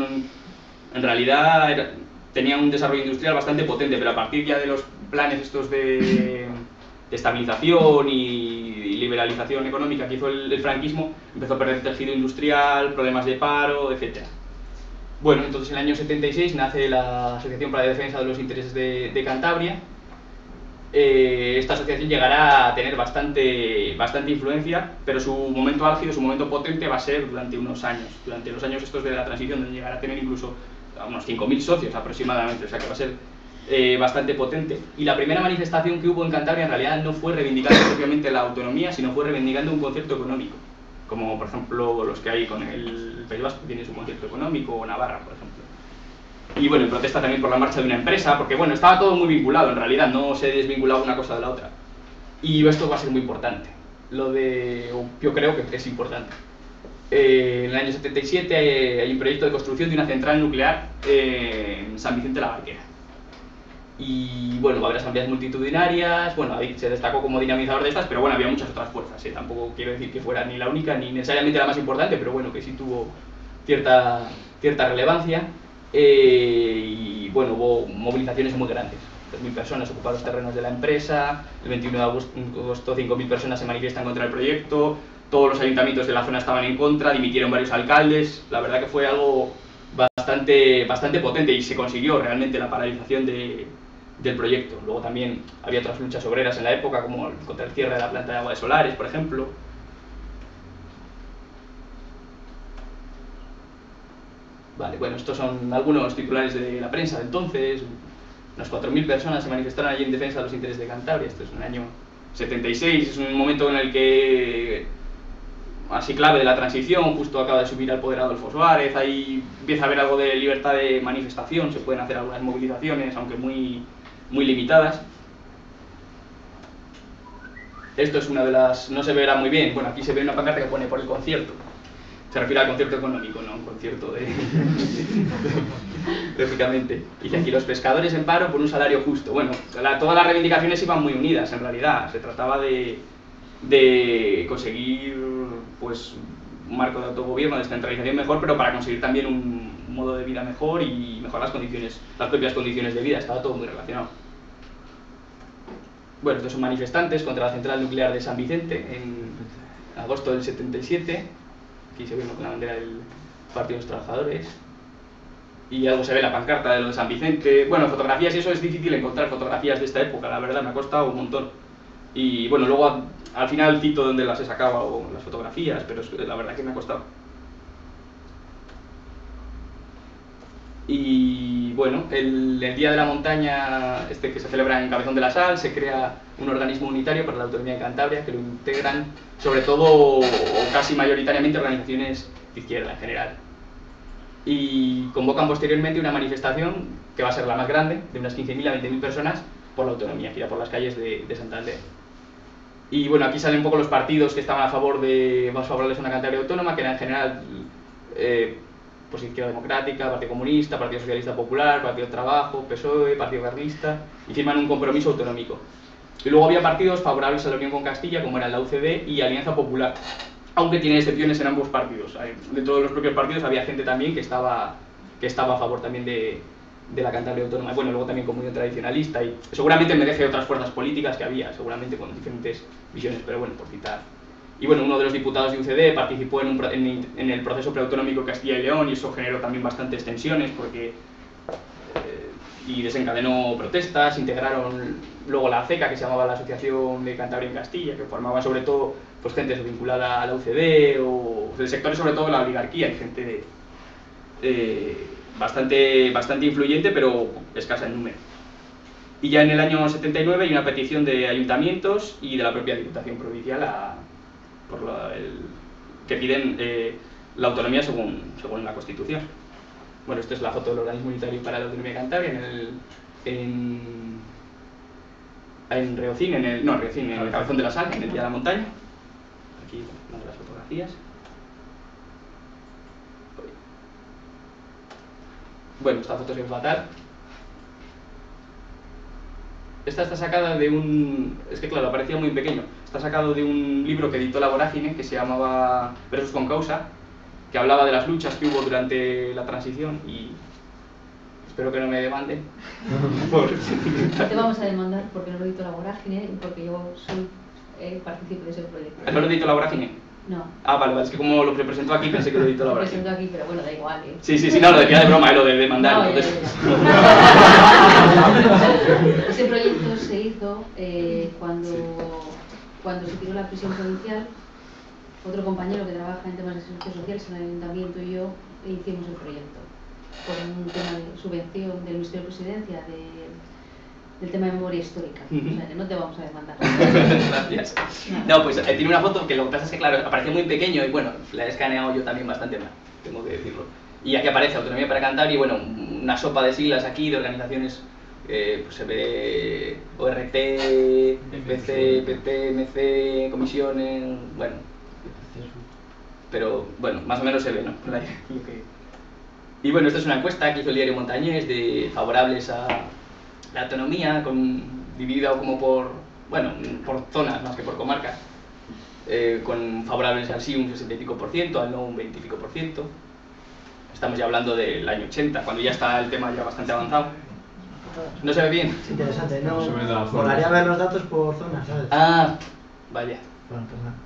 A: en realidad tenía un desarrollo industrial bastante potente, pero a partir ya de los planes estos de estabilización y liberalización económica que hizo el franquismo, empezó a perder tejido industrial, problemas de paro, etc. Bueno, entonces en el año 76 nace la Asociación para la Defensa de los Intereses de Cantabria. Esta asociación llegará a tener bastante influencia, pero su momento álgido, su momento potente va a ser durante unos años, durante los años estos de la transición, donde llegará a tener incluso a unos 5.000 socios aproximadamente, o sea que va a ser bastante potente. Y la primera manifestación que hubo en Cantabria en realidad no fue reivindicando propiamente la autonomía, sino fue reivindicando un concierto económico, como por ejemplo los que hay con el País Vasco, que tiene su concierto económico, o Navarra, por ejemplo. Y bueno, en protesta también por la marcha de una empresa, porque bueno, estaba todo muy vinculado en realidad, no se desvinculaba una cosa de la otra. Y esto va a ser muy importante. Yo creo que es importante. En el año 77 hay un proyecto de construcción de una central nuclear en San Vicente de la Barquera. Y bueno, va a haber asambleas multitudinarias, bueno, ahí se destacó como dinamizador de estas, pero bueno, había muchas otras fuerzas, tampoco quiero decir que fuera ni la única ni necesariamente la más importante, pero bueno, que sí tuvo cierta relevancia. Y bueno, hubo movilizaciones muy grandes, 3.000 personas ocuparon los terrenos de la empresa, el 21 de agosto 5.000 personas se manifiestan contra el proyecto, todos los ayuntamientos de la zona estaban en contra, dimitieron varios alcaldes, la verdad que fue algo bastante potente y se consiguió realmente la paralización del proyecto. Luego también había otras luchas obreras en la época, como contra el cierre de la planta de agua de Solares, por ejemplo. Vale, bueno, estos son algunos titulares de la prensa de entonces. Unas 4.000 personas se manifestaron allí en defensa de los intereses de Cantabria. Esto es en el año 76, es un momento en el que, así clave de la transición, justo acaba de subir al poder Adolfo Suárez, ahí empieza a haber algo de libertad de manifestación, se pueden hacer algunas movilizaciones, aunque muy limitadas. Esto es una de las... no se verá muy bien, bueno, aquí se ve una pancarta que pone por el concierto. Se refiere al concierto económico, no a un concierto de... lógicamente. Dice aquí, los pescadores en paro por un salario justo. Bueno, todas las reivindicaciones iban muy unidas, en realidad. Se trataba de conseguir pues, un marco de autogobierno, de descentralización mejor, pero para conseguir también un modo de vida mejor y mejorar las propias condiciones de vida. Estaba todo muy relacionado. Bueno, estos son manifestantes contra la central nuclear de San Vicente en agosto del 77. Aquí se ve con la bandera del Partido de los Trabajadores. Y algo se ve la pancarta de lo de San Vicente. Bueno, fotografías y eso es difícil encontrar fotografías de esta época, la verdad, me ha costado un montón. Y bueno, luego al final cito dónde las he sacado las fotografías, pero la verdad que me ha costado. Y bueno, el Día de la Montaña, que se celebra en Cabezón de la Sal, se crea un organismo unitario para la autonomía de Cantabria, que lo integran sobre todo, o casi mayoritariamente, organizaciones de izquierda en general. Y convocan posteriormente una manifestación, que va a ser la más grande, de unas 15.000 a 20.000 personas, por la autonomía, que irá por las calles de Santander. Y bueno, aquí salen un poco los partidos que estaban más favorables a una Cantabria autónoma, que eran en general pues Izquierda Democrática, Partido Comunista, Partido Socialista Popular, Partido del Trabajo, PSOE, Partido Carlista, y firman un compromiso autonómico. Y luego había partidos favorables a la unión con Castilla, como eran la UCD y Alianza Popular, aunque tiene excepciones en ambos partidos. Dentro de los propios partidos había gente también que estaba a favor también de la Cantabria autónoma. Bueno, luego también Comunión Tradicionalista, y seguramente me deje otras fuerzas políticas que había, seguramente con diferentes visiones, pero bueno, por citar. Y bueno, uno de los diputados de UCD participó en el proceso preautonómico de Castilla y León, y eso generó también bastantes tensiones porque y desencadenó protestas. Integraron luego la ACECA, que se llamaba la Asociación de Cantabria en Castilla, que formaba sobre todo pues, gente vinculada a la UCD o del sector, sobre todo de la oligarquía, y gente bastante influyente, pero escasa en número. Y ya en el año 79 hay una petición de ayuntamientos y de la propia Diputación Provincial que piden la autonomía según la Constitución. Bueno, esta es la foto del organismo unitario para la autonomía de Cantabria en Riocín, en el Cabezón de la Sal, en el Día de la Montaña. aquí una de las fotografías. Bueno, esta foto se ve fatal. Esta está sacada de un... es que claro, parecía muy pequeño. Está sacado de un libro que editó La Vorágine, que se llamaba Versus con Causa, que hablaba de las luchas que hubo durante la transición y... espero que no me demanden.
E: No te vamos a demandar porque no lo editó La Vorágine y porque yo soy participo de ese proyecto.
A: ¿No lo editó La Vorágine?
E: No.
A: Ah, vale, es que como lo presentó aquí pensé que lo editó La
E: Lo
A: Vorágine.
E: presento aquí, pero bueno, da igual, ¿eh?
A: Sí, no, lo decía de broma, lo de demandar,
E: No,
A: entonces...
E: Ese proyecto se hizo cuando se tiró la prisión provincial. Otro compañero que trabaja en temas de servicios sociales en el ayuntamiento y yo hicimos el proyecto por un tema de subvención del Ministerio de Presidencia del tema de memoria histórica. O sea, que no te vamos a demandar.
A: Gracias. No, pues tiene una foto que lo que pasa es que, claro, aparece muy pequeño y bueno, la he escaneado yo también bastante mal, tengo que decirlo. Y aquí aparece Autonomía para Cantabria y bueno, una sopa de siglas aquí de organizaciones, pues se ve ORT, PC, PT, MC, comisiones, bueno. Pero bueno, más o menos se ve, ¿no? Y bueno, esta es una encuesta que hizo el diario Montañés de favorables a la autonomía, dividida como por zonas más que por comarcas, con favorables al sí un 65%, al no un 20%. Estamos ya hablando del año 80, cuando ya está el tema ya bastante avanzado. ¿No se ve bien?
F: Es interesante, no molaría ver los datos por zona, ¿sabes?
A: Ah, vaya.
F: Bueno, pues nada.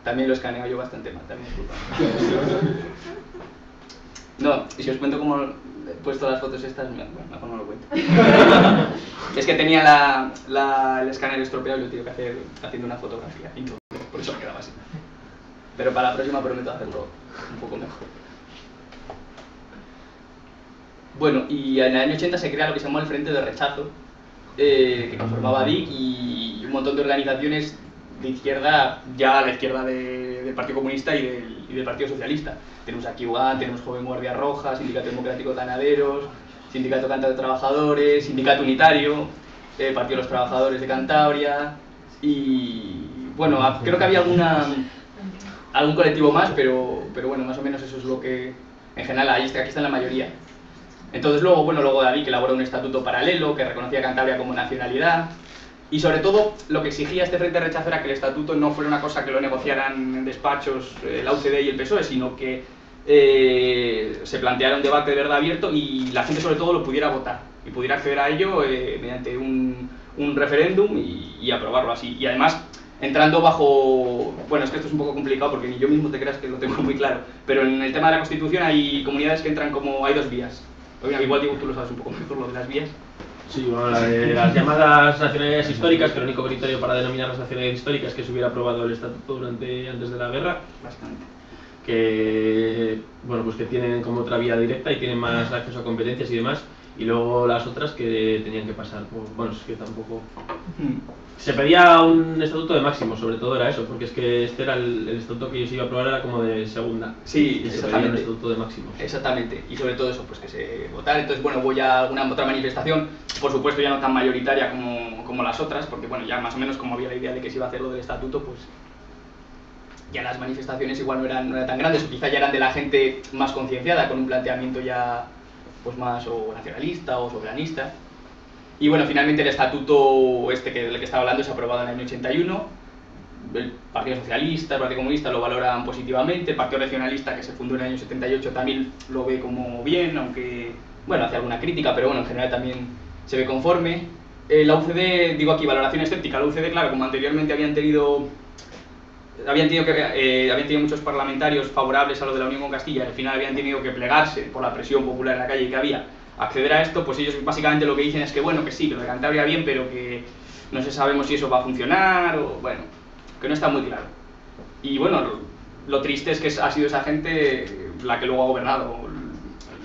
A: También lo escaneo yo bastante mal, también disculpa. No, y si os cuento cómo he puesto las fotos estas, bueno, mejor no lo cuento. Es que tenía el escáner estropeado y lo tengo que hacer haciendo una fotografía, y por eso quedaba así. Pero para la próxima prometo hacerlo un poco mejor. Bueno, y en el año 80 se crea lo que se llamó el Frente de Rechazo, que conformaba DIC y un montón de organizaciones de izquierda, ya a la izquierda del Partido Comunista y del Partido Socialista. Tenemos aquí UGAN, tenemos Joven Guardia Roja, Sindicato Democrático de Ganaderos, Sindicato Cántabro de Trabajadores, Sindicato Unitario, Partido de los Trabajadores de Cantabria y bueno, creo que había algún colectivo más, pero bueno, más o menos eso es lo que en general aquí está la mayoría. Entonces luego David que elaboró un estatuto paralelo que reconocía a Cantabria como nacionalidad y sobre todo lo que exigía este Frente de Rechazo era que el estatuto no fuera una cosa que lo negociaran en despachos la UCD y el PSOE, sino que se planteara un debate de verdad abierto y la gente sobre todo lo pudiera votar y pudiera acceder a ello mediante un referéndum y aprobarlo así. Y además entrando bajo... bueno, es que esto es un poco complicado porque ni yo mismo te creas que lo tengo muy claro, pero en el tema de la Constitución hay comunidades que entran como... hay dos vías. Igual Diego, tú lo sabes un poco mejor lo de las vías.
B: Sí, bueno, la de las llamadas nacionalidades históricas, que el único criterio para denominar las nacionalidades históricas es que se hubiera aprobado el estatuto antes de la guerra.
A: Básicamente.
B: Que, bueno, pues que tienen como otra vía directa y tienen más acceso a competencias y demás. Y luego las otras que tenían que pasar por... bueno, es que tampoco... Se pedía un estatuto de máximo, sobre todo era eso, porque es que este era el estatuto que se iba a aprobar era como de segunda.
A: Sí,
B: y se pedía un estatuto de máximo.
A: Exactamente, y sobre todo eso, pues que se votara. Entonces, bueno, voy a alguna otra manifestación, por supuesto ya no tan mayoritaria como las otras, porque bueno, ya más o menos como había la idea de que se iba a hacer lo del estatuto, pues ya las manifestaciones igual no eran tan grandes, o quizá ya eran de la gente más concienciada, con un planteamiento ya pues más o nacionalista o soberanista. Y bueno, finalmente el estatuto del que estaba hablando es aprobado en el año 81. El Partido Socialista, el Partido Comunista lo valoran positivamente, el Partido Regionalista, que se fundó en el año 78, también lo ve como bien, aunque bueno, hace alguna crítica, pero bueno, en general también se ve conforme. La UCD, digo aquí, valoración escéptica. La UCD, claro, como anteriormente habían tenido muchos parlamentarios favorables a lo de la Unión con Castilla, al final habían tenido que plegarse por la presión popular en la calle que había, acceder a esto, pues ellos básicamente lo que dicen es que bueno, que sí, que lo de Cantabria bien, pero que no sabemos si eso va a funcionar, o bueno, que no está muy claro. Y bueno, lo triste es que ha sido esa gente la que luego ha gobernado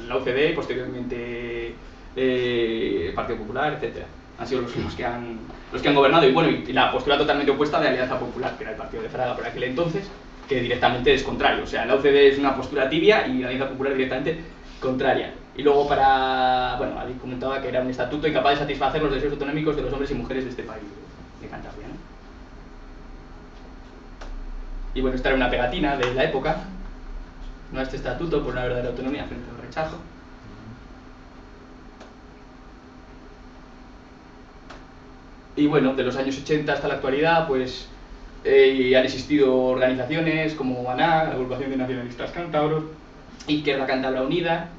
A: la UCD, posteriormente el Partido Popular, etcétera. Han sido los que han gobernado y bueno, y la postura totalmente opuesta de Alianza Popular, que era el partido de Fraga por aquel entonces, que directamente es contrario. O sea, la UCD es una postura tibia y la Alianza Popular directamente contraria. Y luego bueno, habéis comentado que era un estatuto incapaz de satisfacer los deseos autonómicos de los hombres y mujeres de este país, de Cantabria, ¿no? Y bueno, esta era una pegatina de la época, no este estatuto por una verdadera autonomía frente al rechazo. Y bueno, de los años 80 hasta la actualidad, pues han existido organizaciones como ANAC, la Agrupación de Nacionalistas Cántabros, Izquierda Cántabra Unida,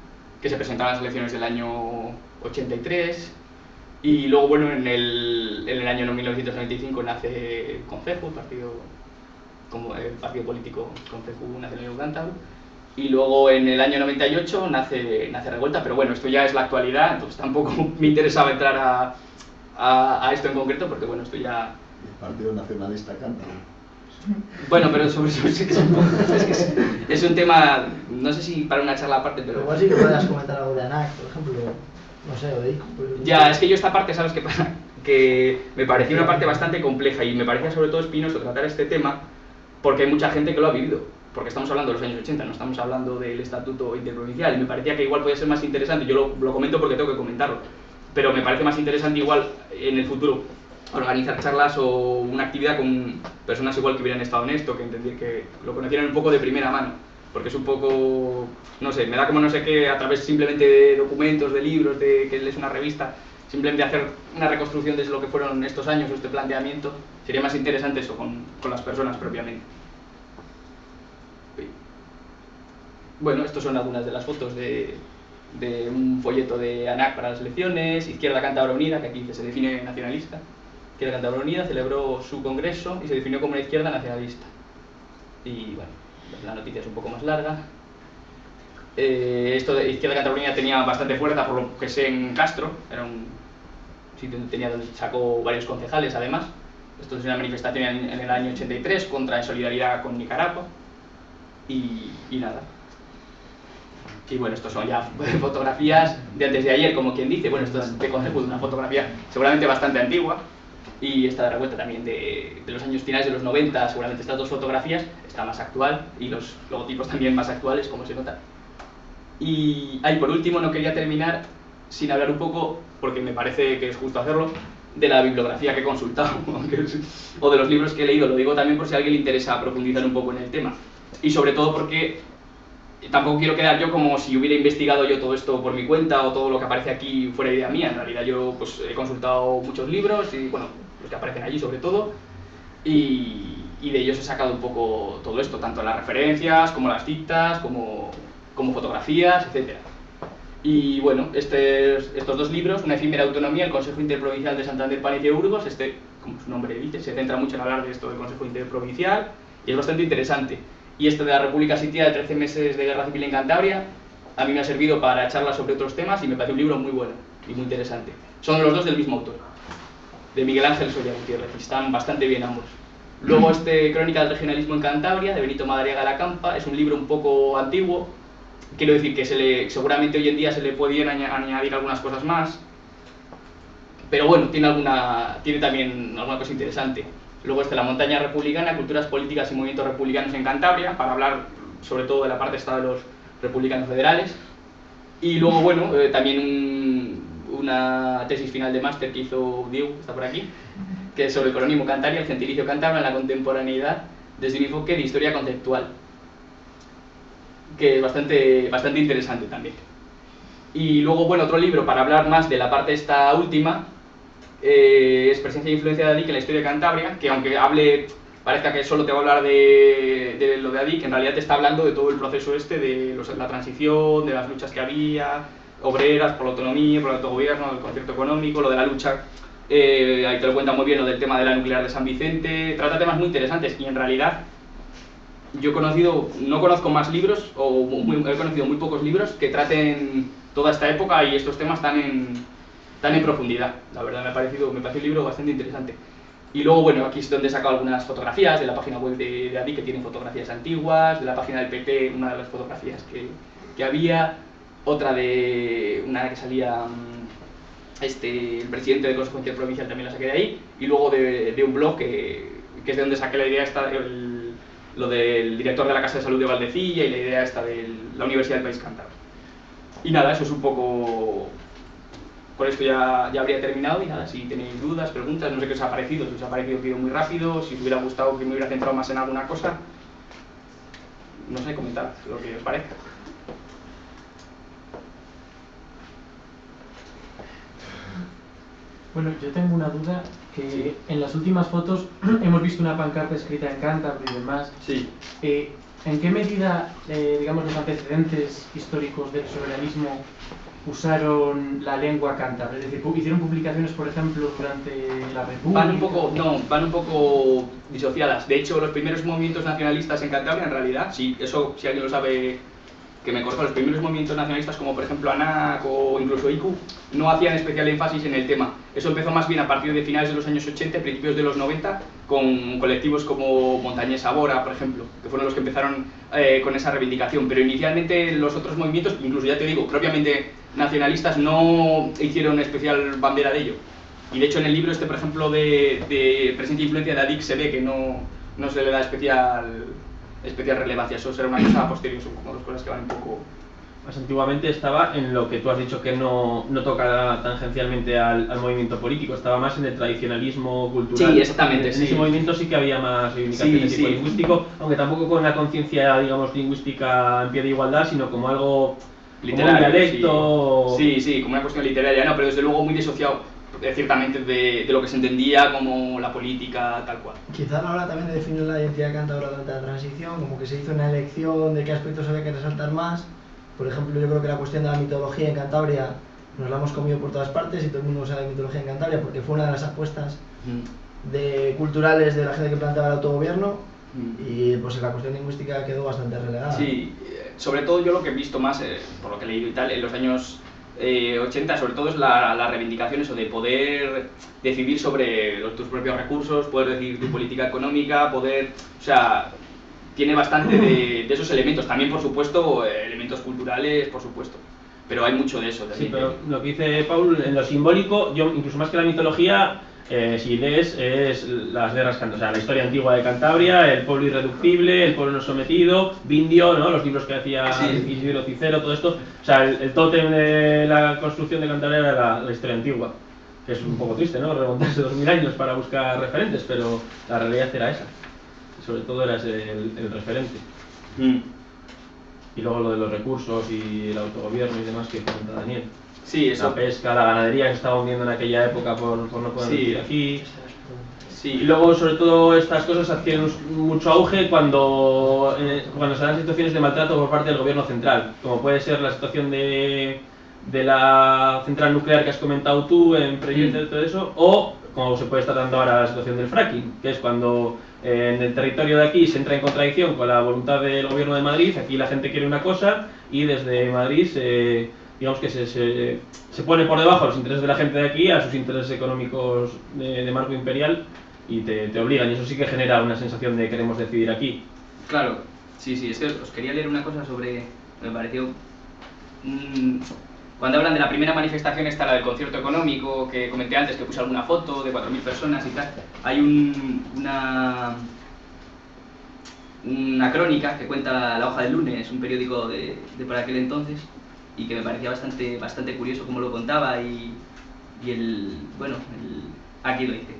A: que se presentaban en las elecciones del año 83, y luego, bueno, en el año 1995 nace Conceju, el partido político Conceju Nacionalismo Cántabro, y luego en el año 98 nace Revuelta, pero bueno, esto ya es la actualidad, entonces tampoco me interesaba entrar a esto en concreto, porque bueno, esto ya...
D: El Partido Nacionalista Cántabro.
A: Bueno, pero sobre eso es un tema, no sé si para una charla aparte, pero...
F: Igual sí que puedas comentar algo de ANAC, por ejemplo, no sé, o de ICO.
A: Ya, es que yo esta parte, ¿sabes qué pasa? Que me parecía una parte bastante compleja y me parecía sobre todo espinoso tratar este tema porque hay mucha gente que lo ha vivido, porque estamos hablando de los años 80, no estamos hablando del Estatuto Interprovincial, y me parecía que igual podía ser más interesante, yo lo comento porque tengo que comentarlo, pero me parece más interesante igual en el futuro organizar charlas o una actividad con personas igual que hubieran estado en esto, que lo conocieran un poco de primera mano, porque es un poco, no sé, me da como no sé qué, a través simplemente de documentos, de libros, de que lees una revista, simplemente hacer una reconstrucción de lo que fueron estos años o este planteamiento, sería más interesante eso con las personas propiamente. Bueno, estas son algunas de las fotos de un folleto de ANAC para las elecciones, Izquierda Cántabra Unida, que aquí se define nacionalista. Izquierda Cántabra Unida celebró su congreso y se definió como una izquierda nacionalista. Y bueno, la noticia es un poco más larga. Esto de Izquierda Cántabra Unida tenía bastante fuerza, por lo que sé, en Castro, era un sitio donde sacó varios concejales además. Esto es una manifestación en el año 83 contra solidaridad con Nicaragua. Y nada. Y bueno, estos son ya fotografías de antes de ayer, como quien dice. Bueno, esto es de Conceju, de una fotografía seguramente bastante antigua. Y esta de Revuelta también de los años finales de los 90, seguramente estas dos fotografías, está más actual, y los logotipos también más actuales, como se nota. Y por último, no quería terminar sin hablar un poco, porque me parece que es justo hacerlo, de la bibliografía que he consultado, o de los libros que he leído. Lo digo también por si a alguien le interesa profundizar un poco en el tema. Y sobre todo porque tampoco quiero quedar yo como si hubiera investigado yo todo esto por mi cuenta o todo lo que aparece aquí fuera idea mía. En realidad yo pues he consultado muchos libros y bueno, los que aparecen allí sobre todo, y de ellos he sacado un poco todo esto, tanto las referencias como las citas, como fotografías, etc. Y bueno, estos dos libros, Una efímera autonomía, el Consejo Interprovincial de Santander, Palencia y Burgos, como su nombre dice, se centra mucho en hablar de esto del Consejo Interprovincial y es bastante interesante. Y este de la República Sitiada de 13 meses de guerra civil en Cantabria, a mí me ha servido para charlas sobre otros temas y me parece un libro muy bueno y muy interesante. Son los dos del mismo autor, de Miguel Ángel Soria Gutiérrez, y están bastante bien ambos. Luego Crónica del regionalismo en Cantabria, de Benito Madariaga la Campa, es un libro un poco antiguo, quiero decir que seguramente hoy en día se le podían añadir algunas cosas más, pero bueno, tiene también alguna cosa interesante. Luego La montaña republicana, culturas políticas y movimientos republicanos en Cantabria, para hablar sobre todo de la parte esta de los republicanos federales. Y luego, bueno, también una tesis final de máster que hizo Diego, está por aquí, que es sobre el coronismo cantario, el gentilicio cántabro en la contemporaneidad, desde un enfoque de historia conceptual, que es bastante interesante también. Y luego, bueno, otro libro para hablar más de la parte esta última, es Presencia e influencia de ADIC en la historia de Cantabria, que aunque parezca que solo te va a hablar de lo de ADIC, en realidad te está hablando de todo el proceso de la transición, de las luchas que había, obreras, por la autonomía, por el autogobierno, el concierto económico, lo de la lucha, ahí te lo cuenta muy bien, lo del tema de la nuclear de San Vicente, trata temas muy interesantes y en realidad yo no conozco más libros, he conocido muy pocos libros que traten toda esta época y estos temas tan en profundidad. La verdad me parece un libro bastante interesante. Y luego, bueno, aquí es donde he sacado algunas fotografías de la página web de ADIC, que tienen fotografías antiguas, de la página del PT, una de las fotografías que había, otra de una que salía el presidente del Consejo Interprovincial, también la saqué de ahí, y luego de un blog que es de donde saqué la idea lo del director de la Casa de Salud de Valdecilla y la idea esta de la Universidad del País Cántabro. Y nada, eso es un poco... Con esto ya habría terminado y nada, si tenéis dudas, preguntas, no sé qué os ha parecido, si os ha parecido que he ido muy rápido, si os hubiera gustado que me hubiera centrado más en alguna cosa, no sé, comentar lo que os parezca.
G: Bueno, yo tengo una duda, que
A: Sí.
G: en las últimas fotos hemos visto una pancarta escrita en cántabro y demás.
A: Sí.
G: ¿En qué medida, digamos, los antecedentes históricos del soberanismo usaron la lengua cántabra? Es decir, hicieron publicaciones, por ejemplo, durante la República.
A: Van un poco disociadas. De hecho, los primeros movimientos nacionalistas en Cantabria, en realidad, si alguien lo sabe, que me corrija, los primeros movimientos nacionalistas, como por ejemplo ANAC o incluso ICU, no hacían especial énfasis en el tema. Eso empezó más bien a partir de finales de los años 80, principios de los 90, con colectivos como Montañés Sabora, por ejemplo, que fueron los que empezaron con esa reivindicación. Pero inicialmente los otros movimientos, incluso ya te digo, propiamente nacionalistas, no hicieron especial bandera de ello. Y de hecho en el libro por ejemplo, de Presencia e Influencia de ADIC se ve que no se le da especial relevancia. Eso será una cosa posterior, son como dos cosas que van un poco...
B: Más antiguamente estaba en lo que tú has dicho, que no toca tangencialmente al movimiento político, estaba más en el tradicionalismo cultural.
A: Sí, exactamente.
B: En
A: sí.
B: ese movimiento sí que había más reivindicación de tipo
A: Sí.
B: lingüístico, aunque tampoco con la conciencia, digamos, lingüística en pie de igualdad, sino como algo
A: Literario,
B: como un dialecto.
A: Sí, como una cuestión literaria, no, pero desde luego muy disociado ciertamente de lo que se entendía como la política tal cual.
F: Quizá a la hora también de definir la identidad cántabra durante la transición, como que se hizo una elección de qué aspectos había que resaltar más. Por ejemplo, yo creo que la cuestión de la mitología en Cantabria nos la hemos comido por todas partes y todo el mundo sabe mitología en Cantabria porque fue una de las apuestas culturales de la gente que planteaba el autogobierno y pues la cuestión lingüística quedó bastante relegada.
A: Sí, sobre todo yo lo que he visto más, por lo que he leído y tal, en los años 80, sobre todo es la reivindicación eso de poder decidir sobre tus propios recursos, poder decidir tu política económica, o sea, tiene bastante de esos elementos, también por supuesto elementos culturales, por supuesto, pero hay mucho de eso también.
B: Sí, pero lo que dice Paul, en lo simbólico, yo incluso más que la mitología, si lees, es las guerras, o sea, la historia antigua de Cantabria, el pueblo irreductible, el pueblo no sometido, Vindio, ¿no? Los libros que hacía Isidro Cicero, todo esto. O sea, el tótem de la construcción de Cantabria era la historia antigua, que es un poco triste, ¿no? Remontarse 2000 años para buscar referentes, pero la realidad era esa. Sobre todo era el referente. Y luego lo de los recursos y el autogobierno y demás que comenta Daniel.
A: Sí, eso.
B: La pesca, la ganadería que se estaba hundiendo en aquella época por no poder vivir aquí.
A: Sí.
B: Y luego, sobre todo, estas cosas adquieren mucho auge cuando se dan situaciones de maltrato por parte del gobierno central, como puede ser la situación de la central nuclear que has comentado tú en proyecto y todo eso, o como se puede estar dando ahora la situación del fracking, que es cuando en el territorio de aquí se entra en contradicción con la voluntad del gobierno de Madrid. Aquí la gente quiere una cosa y desde Madrid digamos que se pone por debajo a los intereses de la gente de aquí, a sus intereses económicos de marco imperial, y te obligan, y eso sí que genera una sensación de queremos decidir aquí.
A: Claro, sí, es que os quería leer una cosa sobre, me pareció, cuando hablan de la primera manifestación está la del concierto económico, que comenté antes, que puse alguna foto de 4.000 personas y tal, hay una crónica que cuenta La Hoja del Lunes, un periódico de por aquel entonces, y que me parecía bastante curioso cómo lo contaba aquí lo dice.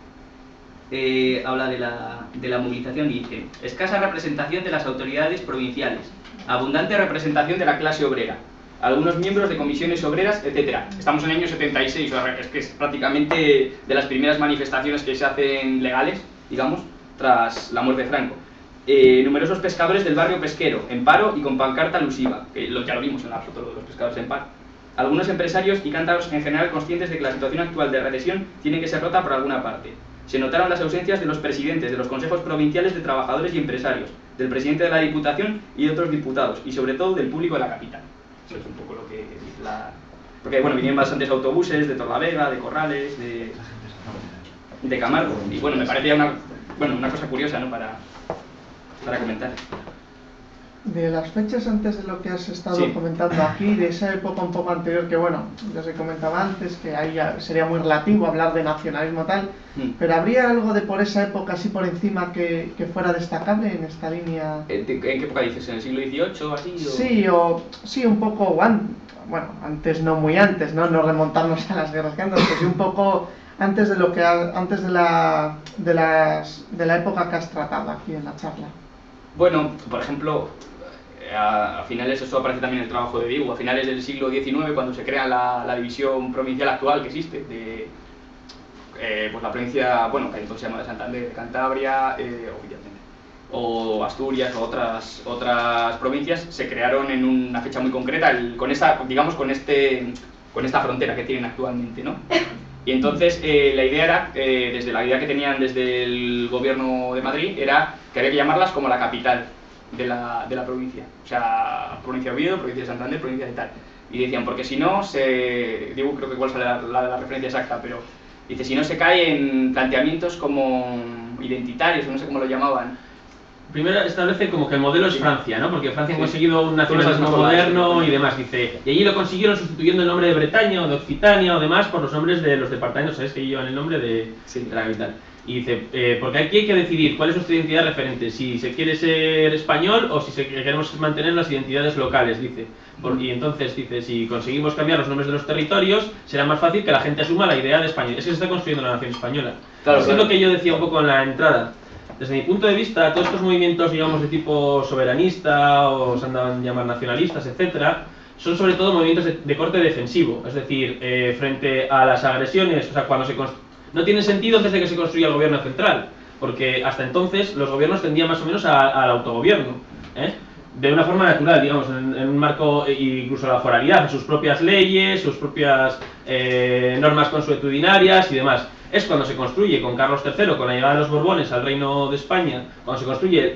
A: Habla de la movilización y dice: escasa representación de las autoridades provinciales, abundante representación de la clase obrera, algunos miembros de comisiones obreras, etc. Estamos en el año 76, es que es prácticamente de las primeras manifestaciones que se hacen legales, digamos, tras la muerte de Franco. Numerosos pescadores del barrio pesquero, en paro y con pancarta alusiva, que ya lo vimos en la foto de los pescadores en paro. Algunos empresarios y cántabros en general conscientes de que la situación actual de recesión tiene que ser rota por alguna parte. Se notaron las ausencias de los presidentes de los consejos provinciales de trabajadores y empresarios, del presidente de la Diputación y de otros diputados, y sobre todo del público de la capital. Eso es un poco lo que dice porque bueno, vinieron bastantes autobuses de Torlavega, de Corrales, de Camargo, y bueno, me parecía una cosa curiosa, ¿no?, para comentar.
H: De las fechas antes de lo que has estado comentando aquí, de esa época un poco anterior, que bueno, ya se comentaba antes, que ahí ya sería muy relativo hablar de nacionalismo tal, pero ¿habría algo de por esa época así por encima que fuera destacable en esta línea?
A: ¿En qué época dices? ¿En el siglo XVIII o así?
H: Sí, un poco, bueno, antes no muy antes, no remontarnos a las guerras cántabras, pero sí un poco antes de la época que has tratado aquí en la charla.
A: Bueno, por ejemplo, a finales, esto aparece también en el trabajo de Diego, a finales del siglo XIX, cuando se crea la división provincial actual que existe, de pues la provincia, bueno, que entonces se llama de Santander, de Cantabria, oficialmente, o Asturias, o otras provincias, se crearon en una fecha muy concreta, con esta frontera que tienen actualmente, ¿no? Y entonces la idea era, desde la idea que tenían desde el gobierno de Madrid, era que había que llamarlas como la capital de la provincia. O sea, provincia de Oviedo, provincia de Santander, provincia de tal. Y decían, porque si no, digo, creo que cuál es la referencia exacta, pero dice, si no se cae en planteamientos como identitarios, o no sé cómo lo llamaban.
B: Primero establece como que el modelo es Francia, ¿no? Porque Francia ha conseguido un nacionalismo moderno y demás, dice. Y allí lo consiguieron sustituyendo el nombre de Bretaña o de Occitania o demás por los nombres de los departamentos, ¿sabes? Que llevan el nombre de la capital. Y dice, porque aquí hay que decidir cuál es nuestra identidad referente, si se quiere ser español o si queremos mantener las identidades locales, dice. Y entonces dice, si conseguimos cambiar los nombres de los territorios, será más fácil que la gente asuma la idea de España. Es que se está construyendo la nación española. Claro, eso es lo que yo decía un poco en la entrada. Desde mi punto de vista, todos estos movimientos, digamos, de tipo soberanista o se andan a llamar nacionalistas, etcétera, son sobre todo movimientos de corte defensivo, es decir, frente a las agresiones, o sea, cuando no tiene sentido desde que se construya el gobierno central, porque hasta entonces los gobiernos tendían más o menos al autogobierno, de una forma natural, digamos, en un marco, incluso la foralidad, sus propias leyes, sus propias normas consuetudinarias y demás. Es cuando se construye con Carlos III, con la llegada de los Borbones al Reino de España, cuando se construye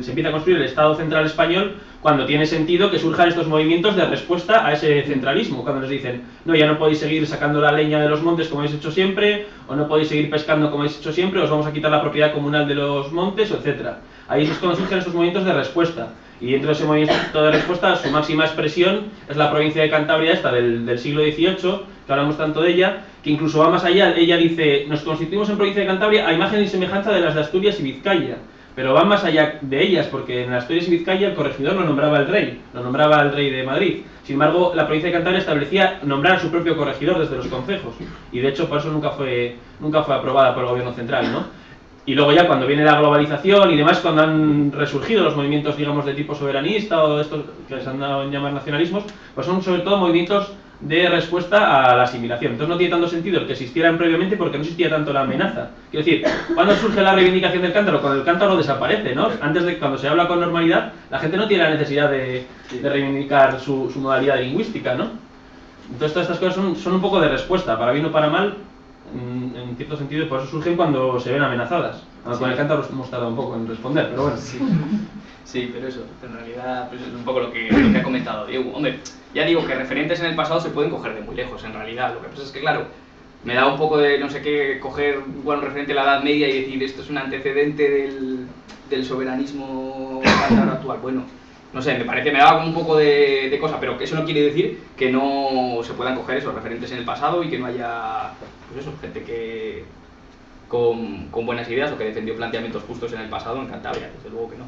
B: se empieza a construir el Estado central español, cuando tiene sentido que surjan estos movimientos de respuesta a ese centralismo, cuando les dicen, no, ya no podéis seguir sacando la leña de los montes como habéis hecho siempre, o no podéis seguir pescando como habéis hecho siempre, os vamos a quitar la propiedad comunal de los montes, etc. Ahí es cuando surgen estos movimientos de respuesta. Y dentro de ese movimiento de respuesta, su máxima expresión es la provincia de Cantabria esta del siglo XVIII, que hablamos tanto de ella, que incluso va más allá. Ella dice, nos constituimos en provincia de Cantabria a imagen y semejanza de las de Asturias y Vizcaya, pero van más allá de ellas, porque en Asturias y Vizcaya el corregidor lo nombraba el rey de Madrid. Sin embargo, la provincia de Cantabria establecía nombrar a su propio corregidor desde los concejos, y de hecho por eso nunca fue aprobada por el gobierno central, ¿no? Y luego ya cuando viene la globalización y demás, cuando han resurgido los movimientos, digamos, de tipo soberanista o estos que les han dado en llamar nacionalismos, pues son sobre todo movimientos de respuesta a la asimilación. Entonces no tiene tanto sentido el que existieran previamente porque no existía tanto la amenaza. Quiero decir, ¿cuándo surge la reivindicación del cántaro? Cuando el cántaro desaparece, ¿no? Antes de cuando se habla con normalidad, la gente no tiene la necesidad de reivindicar su modalidad lingüística, ¿no? Entonces todas estas cosas son un poco de respuesta, para bien o para mal, en cierto sentido, y por eso surgen cuando se ven amenazadas. Con el cántaro hemos tardado un poco en responder, pero bueno.
A: Sí, pero eso, en realidad, pues es un poco lo que ha comentado Diego. Hombre, ya digo que referentes en el pasado se pueden coger de muy lejos, en realidad. Lo que pasa es que, claro, me da un poco de, no sé qué, coger igual un referente de la Edad Media y decir, esto es un antecedente del soberanismo cántaro actual. Bueno, no sé, me da como un poco de cosa, pero eso no quiere decir que no se puedan coger esos referentes en el pasado y que no haya, pues eso, gente que con buenas ideas o que defendió planteamientos justos en el pasado en Cantabria, desde luego que no.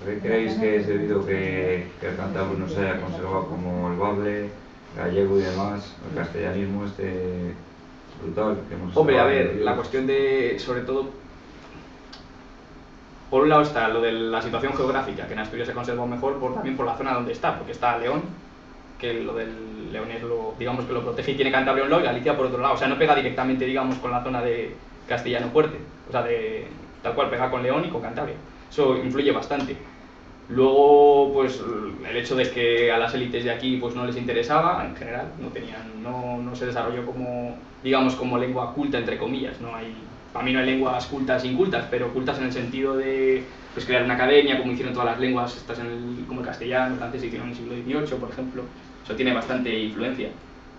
I: ¿Qué creéis que es debido que el cántabro no se haya conservado como el bable, gallego y demás, el castellanismo brutal que hemos...
A: Hombre, a ver, la cuestión de, sobre todo, por un lado está lo de la situación geográfica, que en Asturias se conserva mejor también por la zona donde está, porque está León, que lo del leonés digamos que lo protege y tiene Cantabria a un lado y Galicia por otro lado, o sea, no pega directamente, digamos, con la zona de Castellano Fuerte, o sea, tal cual pega con León y con Cantabria. Eso influye bastante. Luego, pues, el hecho de que a las élites de aquí pues no les interesaba, en general, no se desarrolló como, digamos, como lengua culta, entre comillas. Para mí no hay lenguas cultas e incultas, pero cultas en el sentido de pues, crear una academia, como hicieron todas las lenguas, estas como el castellano, el francés, hicieron en el siglo XVIII, por ejemplo. Eso tiene bastante influencia.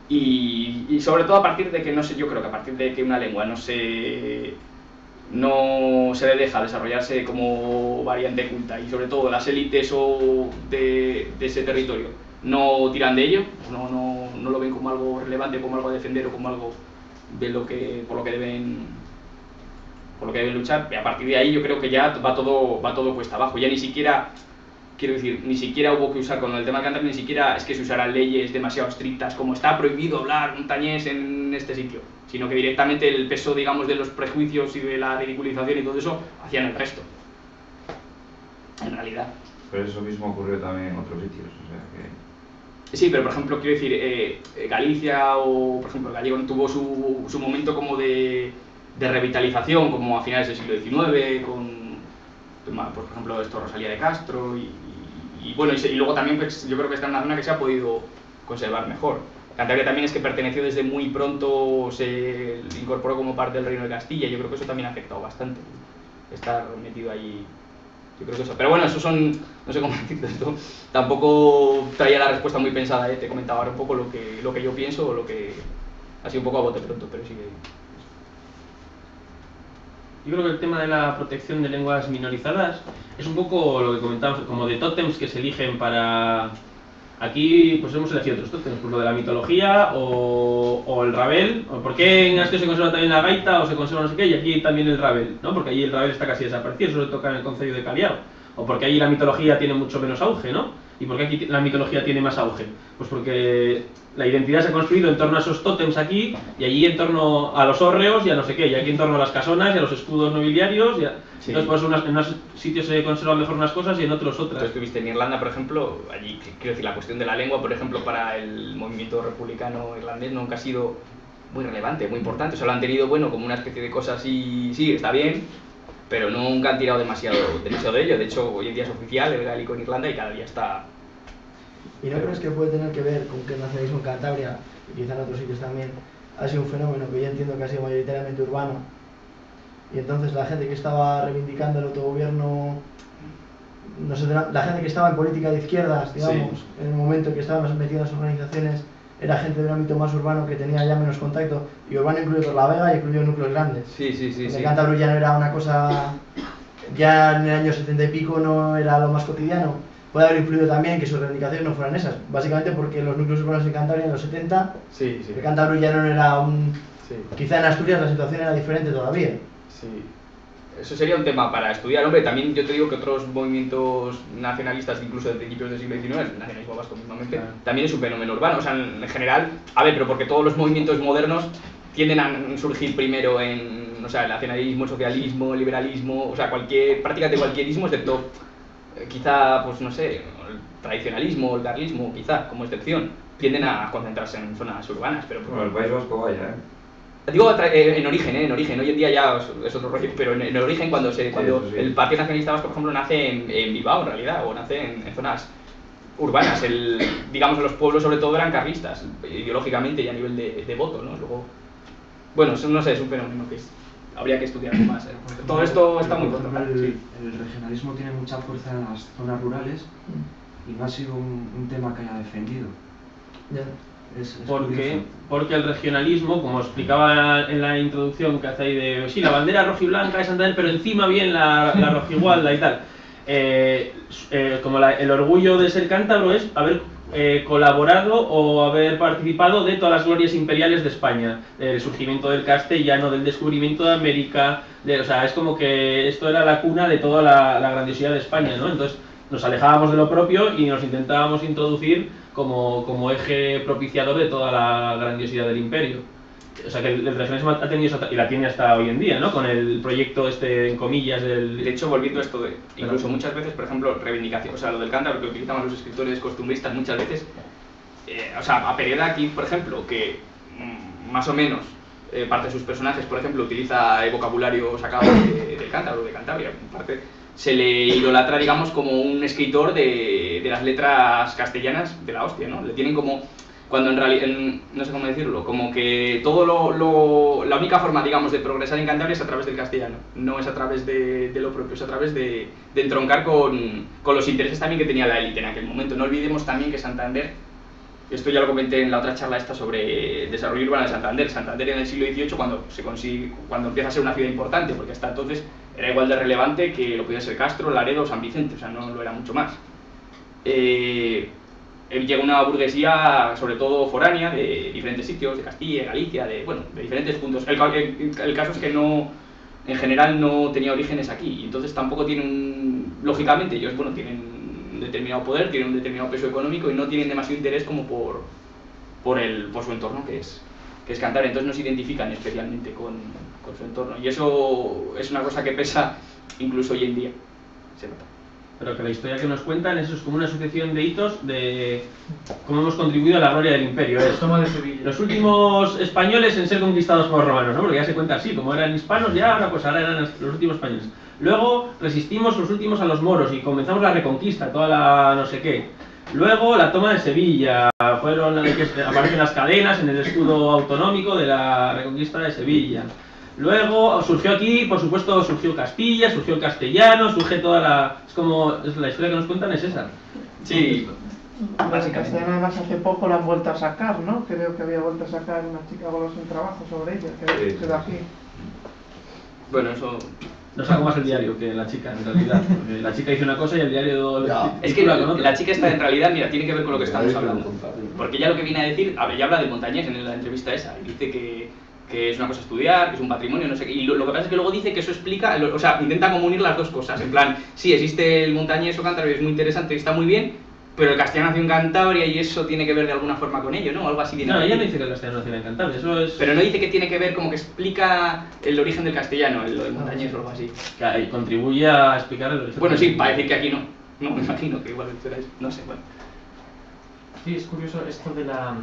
A: Y sobre todo a partir de que, no sé, yo creo que a partir de que una lengua no se le deja desarrollarse como variante culta y sobre todo las élites de ese territorio no tiran de ello, no lo ven como algo relevante, como algo a defender o como algo por lo que deben luchar, y a partir de ahí yo creo que ya va todo cuesta abajo. Ya ni siquiera, quiero decir, ni siquiera hubo que usar con el tema de cantar, ni siquiera es que se usaran leyes demasiado estrictas como está prohibido hablar montañés en este sitio, sino que directamente el peso, digamos, de los prejuicios y de la ridiculización y todo eso hacían el resto. en realidad.
I: Pero eso mismo ocurrió también en otros sitios, o sea que...
A: Sí, pero por ejemplo, quiero decir, Galicia o, por ejemplo, el gallego tuvo su momento como de revitalización, como a finales del siglo XIX, con, por ejemplo, esto Rosalía de Castro, y bueno, y luego también pues, yo creo que está en una zona que se ha podido conservar mejor. Cantabria también es que perteneció desde muy pronto, se incorporó como parte del Reino de Castilla, y yo creo que eso también ha afectado bastante, estar metido ahí. Yo creo que eso. Pero bueno, eso son, no sé cómo decirte esto, tampoco traía la respuesta muy pensada, te comentaba ahora un poco lo que yo pienso, o lo que ha sido un poco a bote pronto, pero sí que...
B: Yo creo que el tema de la protección de lenguas minorizadas es un poco lo que comentamos, como de tótems que se eligen para... Aquí pues hemos elegido otros tótems, pues lo de la mitología o el rabel, o por qué en Asturias se conserva también la gaita o se conserva no sé qué, y aquí también el rabel, ¿no? Porque allí el rabel está casi desaparecido, solo toca en el concello de Caliao, o porque allí la mitología tiene mucho menos auge, ¿no? ¿Y por qué aquí la mitología tiene más auge? Pues porque la identidad se ha construido en torno a esos tótems aquí, y allí en torno a los hórreos y a no sé qué, y aquí en torno a las casonas y a los escudos nobiliarios, y a... Sí. Entonces pues en unos sitios se conservan mejor unas cosas y en otros otras.
A: Tú estuviste en Irlanda, por ejemplo, allí, quiero decir, la cuestión de la lengua, por ejemplo, para el movimiento republicano irlandés nunca ha sido muy relevante, muy importante, o sea, lo han tenido, bueno, como una especie de cosa así, sí, está bien, pero nunca han tirado demasiado de ello. De hecho, hoy en día es oficial el gaélico en Irlanda y cada día está...
F: ¿Y no crees que puede tener que ver con que el nacionalismo en Cantabria, y quizá en otros sitios también, ha sido un fenómeno que yo entiendo que ha sido mayoritariamente urbano? Y entonces la gente que estaba reivindicando el autogobierno, no sé, la gente que estaba en política de izquierdas, digamos, sí, en el momento que estaban metidas en las organizaciones, era gente de un ámbito más urbano que tenía ya menos contacto, y urbano incluye Torlavega y incluye núcleos grandes.
A: Sí, sí, sí.
F: En Cantabria ya no era una cosa, ya en el año 70 y pico no era lo más cotidiano. Puede haber influido también que sus reivindicaciones no fueran esas, básicamente porque los núcleos urbanos en Cantabria en los 70,
A: sí.
F: de Cantabria ya no era un... Sí. Quizá en Asturias la situación era diferente todavía.
A: Sí. Eso sería un tema para estudiar, hombre. También yo te digo que otros movimientos nacionalistas, incluso de principios del siglo XIX, el nacionalismo vasco mismamente, claro, también es un fenómeno urbano. O sea, en general, a ver, pero porque todos los movimientos modernos tienden a surgir primero en, o sea, el nacionalismo, el socialismo, el liberalismo, o sea, prácticamente cualquier ismo, excepto quizá, pues no sé, el tradicionalismo, el carlismo, quizá, como excepción, tienden a concentrarse en zonas urbanas, pero...
I: Bueno, el País Vasco vaya,
A: Digo en origen, hoy en día ya es otro rollo, pero en origen cuando el Partido Nacionalista Vasco, por ejemplo, nace en Bilbao en realidad, o nace en zonas urbanas, digamos los pueblos sobre todo eran carlistas, ideológicamente y a nivel de voto, ¿no? Luego, bueno, no sé, es un fenómeno que habría que estudiar más, ¿eh? Todo esto está muy importante.
J: El regionalismo tiene mucha fuerza en las zonas rurales y no ha sido un tema que haya defendido.
F: Ya.
B: Porque el regionalismo, como explicaba en la introducción que hace ahí de sí, la bandera rojiblanca de Santander, pero encima bien la rojigualda y tal, como el orgullo de ser cántabro es haber colaborado o haber participado de todas las glorias imperiales de España, del surgimiento del castellano, del descubrimiento de América, o sea, es como que esto era la cuna de toda la grandiosidad de España, ¿no? Entonces nos alejábamos de lo propio y nos intentábamos introducir como eje propiciador de toda la grandiosidad del imperio. O sea que el regionalismo ha tenido esa, y la tiene hasta hoy en día, ¿no? Con el proyecto en comillas del...
A: De hecho, volviendo a esto, incluso muchas veces, por ejemplo, reivindicación, o sea, lo del cántabro que utilizamos los escritores costumbristas muchas veces, o sea, a Pereda aquí, por ejemplo, que más o menos parte de sus personajes, por ejemplo, utiliza el vocabulario sacado del cántabro, de Cantabria, en parte se le idolatra, digamos, como un escritor de las letras castellanas de la hostia, ¿no? Le tienen como, cuando en realidad, no sé cómo decirlo, como que la única forma, digamos, de progresar en Cantabria es a través del castellano, no es a través de lo propio, es a través de entroncar con los intereses también que tenía la élite en aquel momento. No olvidemos también que Santander, esto ya lo comenté en la otra charla esta sobre el desarrollo urbano de Santander. Santander en el siglo XVIII cuando empieza a ser una ciudad importante, porque hasta entonces era igual de relevante que lo podía ser Castro, Laredo o San Vicente, o sea, no lo era mucho más. Llega una burguesía, sobre todo foránea, de diferentes sitios, de Castilla, de Galicia, de diferentes puntos. El caso es que en general no tenía orígenes aquí, y entonces tampoco tienen, lógicamente, ellos, tienen un determinado poder, tienen un determinado peso económico y no tienen demasiado interés como por su entorno, que es Cantabria. Entonces no se identifican especialmente con su entorno, y eso es una cosa que pesa incluso hoy en día, se nota.
B: pero que la historia que nos cuentan eso es como una sucesión de hitos de cómo hemos contribuido a la gloria del imperio. Es
G: Toma de Sevilla.
B: los últimos españoles en ser conquistados por los romanos, ¿no? Porque ya se cuenta así, como eran hispanos ya, ahora eran los últimos españoles. Luego resistimos los últimos a los moros y comenzamos la reconquista, toda la no sé qué. Luego la toma de Sevilla, fueron que aparecen las cadenas en el escudo autonómico de la reconquista de Sevilla. Luego surgió aquí, por supuesto, surgió Castilla, surgió el castellano, surge toda la... Es como, la historia que nos cuentan es esa.
A: Sí,
H: El castellano además hace poco lo han vuelto a sacar, ¿no? Creo que había vuelto a sacar una chica Golos un trabajo sobre ella, que quedó aquí.
A: bueno, eso...
B: No saco más el diario que la chica, en realidad. Porque la chica hizo una cosa y el diario...
A: Es que la chica está en realidad, mira, tiene que ver con lo que estamos hablando. Porque ella lo que viene a decir, ya habla del Montañés en la entrevista esa, y dice que es una cosa estudiar, que es un patrimonio, no sé qué, y lo que pasa es que luego dice que eso explica, o sea, intenta como unir las dos cosas, en plan, sí, existe el montañés o cántabro, es muy interesante, está muy bien, pero el castellano nació en Cantabria y eso tiene que ver de alguna forma con ello, ¿no? Algo así viene.
B: No, ella no dice que el castellano nació en Cantabria, eso es...
A: Pero no dice que tiene que ver, como que explica el origen del castellano, lo del montañés o algo así.
B: Que contribuye a explicar el origen.
A: Bueno, sí, para decir que aquí no. No, me imagino que igual será eso, no sé, bueno.
G: Sí, es curioso esto de la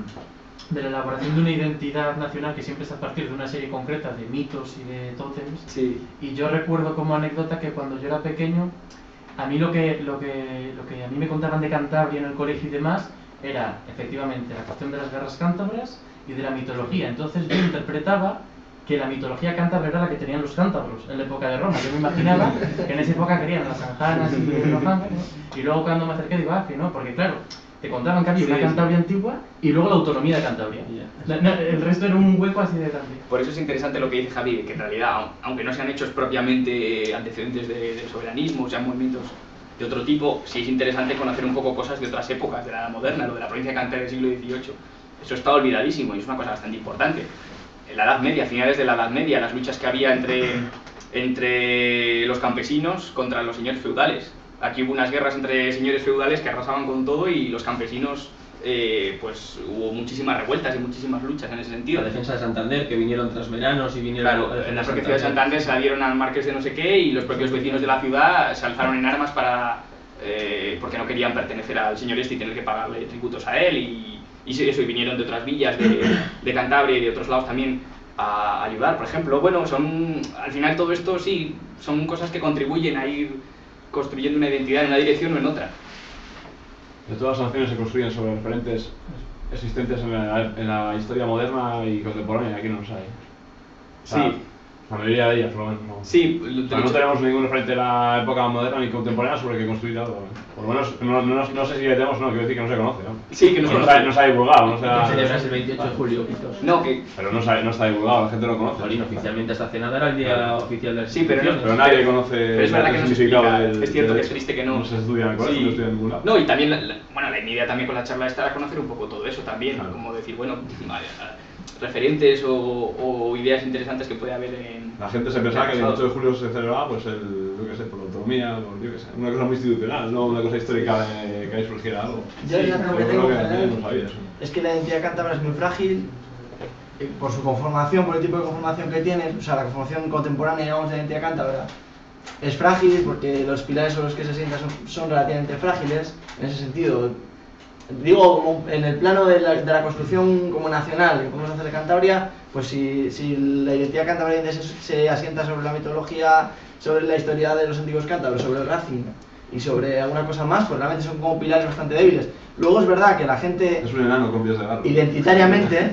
G: elaboración de una identidad nacional que siempre es a partir de una serie concreta de mitos y de tótems.
A: Sí.
G: Y yo recuerdo como anécdota que cuando yo era pequeño, a mí lo que a mí me contaban de Cantabria en el colegio y demás era efectivamente la cuestión de las guerras cántabras y de la mitología. Entonces yo interpretaba que la mitología cántabra era la que tenían los cántabros en la época de Roma. Yo me imaginaba que en esa época querían las anjanas y los ángeles, y luego cuando me acerqué digo, que no, porque claro, te contaban que había una Cantabria antigua y luego la autonomía de Cantabria. El resto era un hueco así de grande.
A: Por eso es interesante lo que dice Javi, que en realidad, aunque no sean hechos propiamente antecedentes del soberanismo, sean movimientos de otro tipo, sí es interesante conocer un poco cosas de otras épocas, de la Edad Moderna, lo de la provincia de Cantabria del siglo XVIII. Eso está olvidadísimo y es una cosa bastante importante. En la Edad Media, a finales de la Edad Media, las luchas que había entre los campesinos contra los señores feudales. Aquí hubo unas guerras entre señores feudales que arrasaban con todo y los campesinos, pues hubo muchísimas revueltas y muchísimas luchas en ese sentido.
B: La defensa de Santander, que vinieron transveranos y vinieron...
A: Claro, en la propia ciudad de Santander se la dieron al marqués de no sé qué y los propios vecinos de la ciudad se alzaron en armas para... porque no querían pertenecer al señor este y tener que pagarle tributos a él y eso, y vinieron de otras villas de Cantabria y de otros lados también a ayudar, por ejemplo. Bueno, al final todo esto sí, son cosas que contribuyen a ir construyendo una identidad en una dirección o en otra.
K: De todas las naciones se construyen sobre referentes existentes en la historia moderna y contemporánea, aquí no los hay.
A: Sí.
K: La mayoría de ellas, por lo menos, no.
A: Sí,
K: no tenemos ningún referente de la época moderna ni contemporánea sobre el que construir algo. Por lo menos, no sé si le tenemos, no, quiero decir que no se conoce, ¿no?
A: Sí, que no
K: se ha divulgado, no se ha...
B: Celebras el 28 de julio.
A: No, que...
K: Pero no está divulgado, la gente no lo conoce.
B: Jolín, oficialmente esta cena era el día oficial del...
A: Sí, pero
K: nadie conoce
A: es verdad que no se explica, es cierto que es triste que no...
K: No se estudia en el colegio, no se estudia en ningún lado.
A: No, y también, la idea también con la charla esta era conocer un poco todo eso también, claro. Como decir, bueno, referentes o ideas interesantes que puede haber en...
K: La gente se pensaba que el 28 de julio se celebraba, pues, yo qué sé, por la autonomía, una cosa muy institucional, no una cosa histórica de que ahí surgiera algo.
F: Yo la que tengo
K: no sabía eso.
F: Es que la identidad cántabra es muy frágil, por su conformación, por el tipo de conformación que tiene, o sea, la conformación contemporánea, digamos, de la identidad cántabra es frágil porque los pilares sobre los que se sientan son relativamente frágiles, en ese sentido. Digo, como en el plano de la construcción como nacional que podemos hacer de Cantabria, pues si la identidad cantabriense se asienta sobre la mitología, sobre la historia de los antiguos cántabros, sobre el Racing y sobre alguna cosa más, pues realmente son como pilares bastante débiles. Luego es verdad que la gente,
K: es un enano con pies de gato,
F: identitariamente,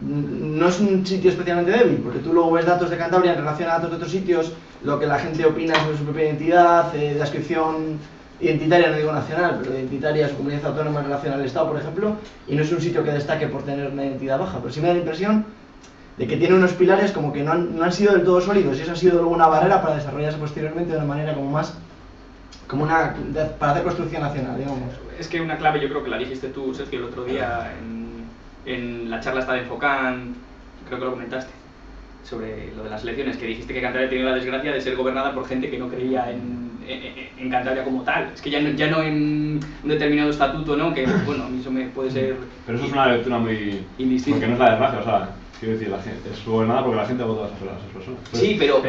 F: no es un sitio especialmente débil, porque tú luego ves datos de Cantabria en relación a datos de otros sitios, lo que la gente opina sobre su propia identidad, la descripción identitaria, no digo nacional, pero identitaria, su comunidad autónoma en relación al Estado, por ejemplo, y no es un sitio que destaque por tener una identidad baja, pero sí me da la impresión de que tiene unos pilares como que no han sido del todo sólidos, y eso ha sido luego una barrera para desarrollarse posteriormente de una manera como más, para hacer construcción nacional, digamos.
A: Es que una clave, yo creo que la dijiste tú, Sergio, el otro día en la charla esta de Enfocán, creo que lo comentaste, sobre lo de las elecciones, que dijiste que Cantabria tenía la desgracia de ser gobernada por gente que no creía en Cantabria como tal. Es que ya no en un determinado estatuto, ¿no? Que, bueno, a mí eso me puede ser...
K: Pero eso es una lectura muy...
A: indistinta.
K: Porque no es la desgracia, o sea... Quiero decir, la gente, es gobernada porque la gente ha votado a esas personas.
A: Sí, pero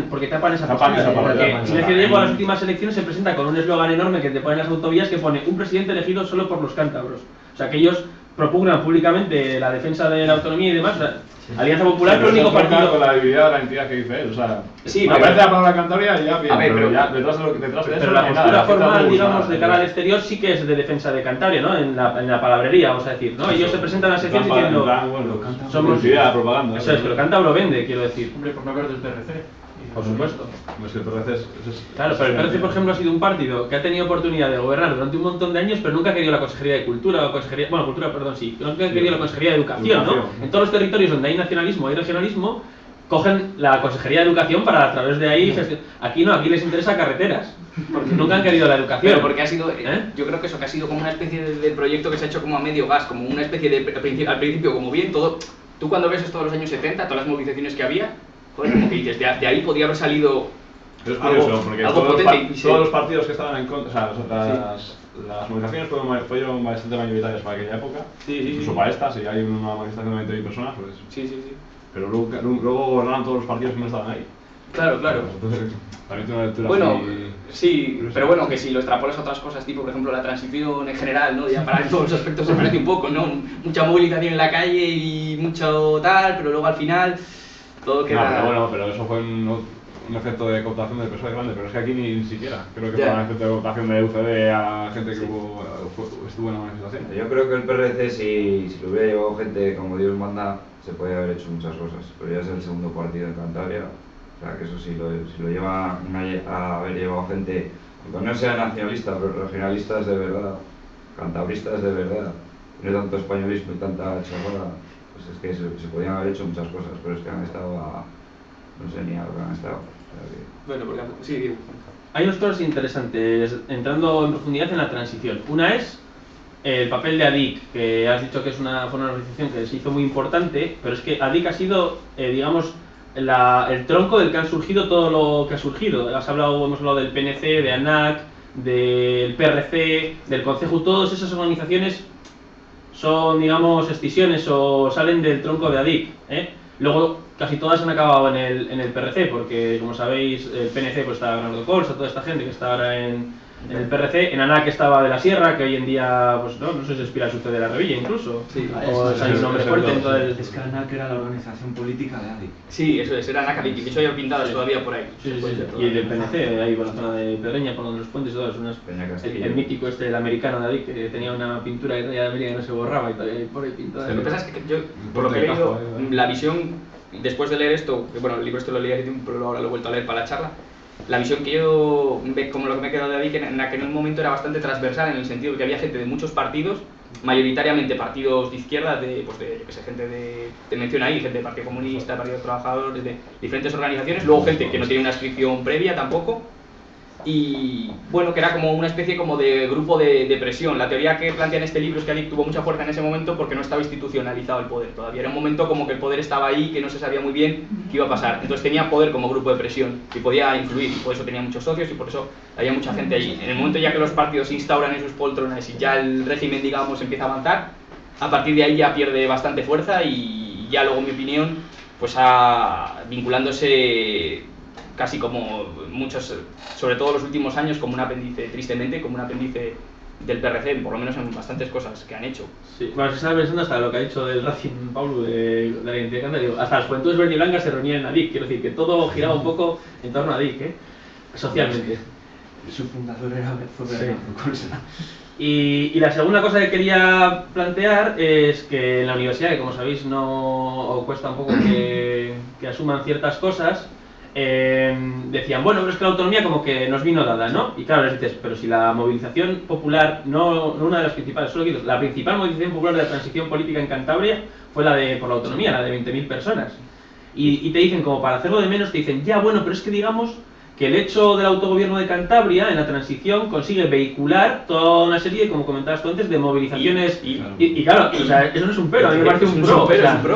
B: porque tapan esa postura. Porque Ignacio Diego a las últimas elecciones se presenta con un eslogan enorme que te pone en las autovías que pone un presidente elegido solo por los cántabros. O sea, que ellos propugnan públicamente la defensa de la autonomía y demás. O sea, Alianza Popular es el único partido.
K: Con la debilidad de la entidad que dice él, o sea,
A: sí,
K: me parece la palabra Cantabria ya bien, pero ya detrás de eso.
B: Pero la postura formal, digamos, de cara al exterior sí que es de defensa de Cantabria, ¿no? En la palabrería, vamos a decir, ¿no? Ellos se presentan a las secciones diciendo.
K: Somos propaganda.
B: Eso es, que lo cántabro vende, quiero decir.
G: Hombre, por no hablar del PRC.
B: Por supuesto.
K: Es que el PRC
B: claro, pero el PRC, por ejemplo, ha sido un partido que ha tenido oportunidad de gobernar durante un montón de años, pero nunca ha querido la Consejería de Cultura o Consejería... Bueno, Cultura, perdón, sí. Nunca ha querido la Consejería de Educación, ¿no? En todos los territorios donde hay nacionalismo, hay regionalismo, cogen la Consejería de Educación para a través de ahí gestionar. Aquí no, aquí les interesa carreteras. Porque nunca han querido la educación.
A: Pero porque ha sido, yo creo que eso, que ha sido como una especie de proyecto que se ha hecho como a medio gas, como una especie de, al principio, como bien todo... Tú cuando ves esto de los años 70, todas las movilizaciones que había, joder, como que dices, de ahí podría haber salido
K: es curioso, porque
A: algo potente.
K: Todos los partidos que estaban en contra, o sea, las movilizaciones fueron bastante mayoritarias para aquella época, incluso para esta, si hay una manifestación de 20.000 personas, pues... Pero luego gobernaron todos los partidos que no estaban ahí.
A: Claro.
K: Entonces, también tiene una lectura
A: bueno,
K: así...
A: sí, pero bueno, que si lo extrapolas a otras cosas, tipo, por ejemplo, la transición en general, ¿no? Ya para todos los aspectos se parece un poco, ¿no? Mucha movilización en la calle y mucho tal, pero luego al final todo queda...
K: No, pero eso fue un efecto de cooptación del PSOE grande, pero es que aquí ni siquiera. Creo que fue un efecto de cooptación de UCD a gente que estuvo en la manifestación.
I: Yo creo que el PRC, si lo hubiera llevado gente como Dios manda, se podría haber hecho muchas cosas, pero ya es el segundo partido en Cantabria. O sea, que eso si lo lleva a haber llevado gente, aunque no sea nacionalista, pero regionalistas de verdad, cantabristas de verdad, no tanto españolismo y tanta chorrada, pues es que se podían haber hecho muchas cosas, pero es que han estado no sé ni a lo que han estado. O sea que...
A: Bueno, porque sí,
B: hay dos cosas interesantes, entrando en profundidad en la transición. Una es el papel de ADIC, que has dicho que fue una organización que se hizo muy importante, pero es que ADIC ha sido, digamos, el tronco del que han surgido todo lo que ha surgido. Hemos hablado del PNC, de ANAC, del PRC, del Concejo. Todas esas organizaciones son, digamos, escisiones o salen del tronco de ADIC, Luego casi todas han acabado en el PRC, porque como sabéis el PNC pues está Bernardo Colsa, toda esta gente que está ahora en el PRC, en ANAC estaba de la Sierra, que hoy en día pues no sé si aspira a suceder a la Revilla incluso, o hay un nombre fuerte. Entonces...
J: Es que ANAC era la organización política de ADIC.
A: Sí, eso es, era ANAC ADIC, y que hay pintadas todavía por ahí.
B: Y el del PNC, ahí por la zona de Pedreña, por donde los puentes y todo, el mítico el americano de ADIC, que tenía una pintura que traía de América que no se borraba y todavía hay por ahí pintada.
A: Lo que pasa es que yo, por lo que he leído, la visión, después de leer esto, que bueno, el libro lo leí hace tiempo, pero ahora lo he vuelto a leer para la charla, la visión que yo, como lo que me he quedado de ahí, que en aquel momento era bastante transversal, en el sentido de que había gente de muchos partidos, mayoritariamente partidos de izquierda, yo que sé, gente te menciono ahí, gente del Partido Comunista, Partido Trabajador, de diferentes organizaciones, luego gente que no tiene una inscripción previa tampoco, y bueno, que era como una especie como de grupo de presión. La teoría que plantea en este libro es que ADIC tuvo mucha fuerza en ese momento porque no estaba institucionalizado el poder todavía. Era un momento como que el poder estaba ahí, que no se sabía muy bien qué iba a pasar. Entonces tenía poder como grupo de presión y podía influir, y por eso tenía muchos socios y por eso había mucha gente allí. En el momento ya que los partidos se instauran en sus poltronas y ya el régimen, digamos, empieza a avanzar, a partir de ahí ya pierde bastante fuerza y ya luego, en mi opinión, pues vinculándose casi como muchos, sobre todo los últimos años, como un apéndice, tristemente, como un apéndice del PRC, por lo menos en bastantes cosas que han hecho.
B: Sí, bueno, se estaba pensando hasta lo que ha dicho del Racing Paulo de la identidad de Cantabria, hasta las juventudes verde y blancas se reunían en ADIC, quiero decir que todo giraba un poco en torno a ADIC, socialmente.
J: Su fundador era Bernardo Colsa.
B: Y la segunda cosa que quería plantear es que en la universidad, que como sabéis no cuesta un poco que asuman ciertas cosas, decían, bueno, pero es que la autonomía como que nos vino dada, ¿no? Y claro, les dices, pero si la movilización popular, no una de las principales, solo quiero, la principal movilización popular de la transición política en Cantabria fue la por la autonomía, la de 20.000 personas. Y te dicen, como para hacerlo de menos, te dicen, ya bueno, pero es que digamos que el hecho del autogobierno de Cantabria en la transición consigue vehicular toda una serie, como comentabas tú antes, de movilizaciones y claro, o sea, eso no es un pero, a mí me parece un pro,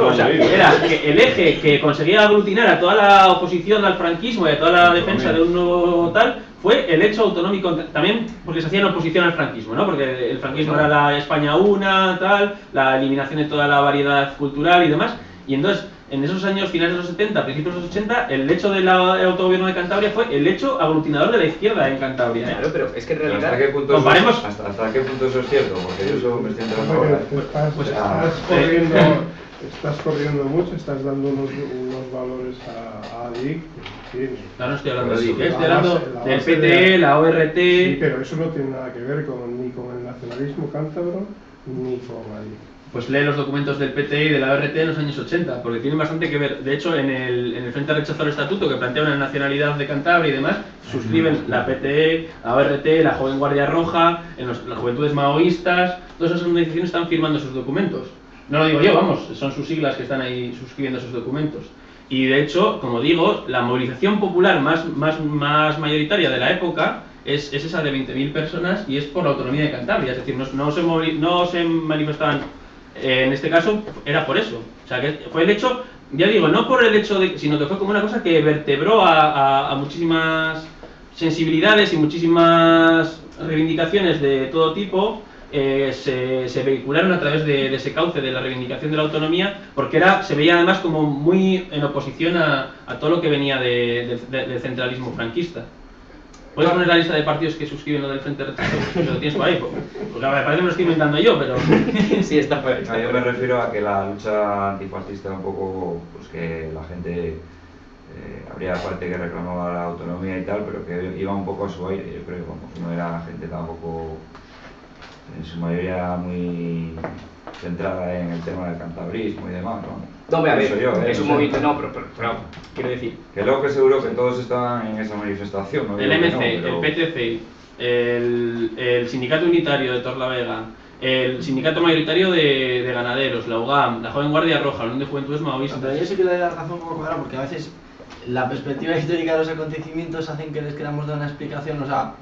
B: o sea, era que el eje que conseguía aglutinar a toda la oposición al franquismo y a toda la defensa de un nuevo tal, fue el hecho autonómico, también porque se hacía en oposición al franquismo, ¿no? Porque el franquismo era la España una, tal, la eliminación de toda la variedad cultural y demás, y entonces en esos años finales de los 70, principios de los 80, el hecho del autogobierno de Cantabria fue el hecho aglutinador de la izquierda en Cantabria.
A: Claro, pero es que en realidad...
I: ¿Hasta qué punto,
B: comparemos...
I: hasta qué punto eso es cierto? Porque yo solo me estoy enterando ahora.
L: Estás corriendo mucho, estás dando unos valores a DIC.
B: No estoy hablando de DIC, estoy hablando del PTE, la ORT...
L: Sí, pero eso no tiene nada que ver ni con el nacionalismo cántabro ni con la DIC.
B: Pues lee los documentos del PTE y de la ORT en los años 80, porque tienen bastante que ver. De hecho, en el Frente a Rechazar el Estatuto, que plantea una nacionalidad de Cantabria y demás, suscriben la PTE, la ORT, la Joven Guardia Roja, las Juventudes Maoístas, todas esas organizaciones están firmando sus documentos. No lo digo yo, vamos, son sus siglas que están ahí suscribiendo esos documentos. Y de hecho, como digo, la movilización popular más mayoritaria de la época es esa de 20.000 personas y es por la autonomía de Cantabria, es decir, no se manifestaban. En este caso era por eso, o sea que fue el hecho, ya digo, no por el hecho de, sino que fue como una cosa que vertebró a muchísimas sensibilidades y muchísimas reivindicaciones de todo tipo, se vehicularon a través de ese cauce de la reivindicación de la autonomía, porque se veía además como muy en oposición a todo lo que venía del centralismo franquista. ¿Puedes poner la lista de partidos que suscriben lo del Frente Rechazo? Lo tienes por ahí, porque me parece que me lo estoy inventando yo, pero...
A: Sí, está por ahí.
I: No, yo me refiero a que la lucha antifascista era un poco, pues que la gente, habría parte que reclamaba la autonomía y tal, pero que iba un poco a su aire, yo creo, vamos, no era gente tampoco, en su mayoría muy centrada en el tema del cantabrismo y demás, ¿no?
A: No, a ver, es un movimiento, no, pero quiero decir...
I: Que luego que seguro que todos estaban en esa manifestación, ¿no?
B: El MC, el PTC, el Sindicato Unitario de Torlavega, el Sindicato Mayoritario de Ganaderos, la UGAM, la Joven Guardia Roja, la Unión de Juventudes Maoístas...
F: Pero yo sí que le doy la razón un poco cuadrada, porque a veces la perspectiva histórica de los acontecimientos hacen que les queramos dar una explicación, o sea,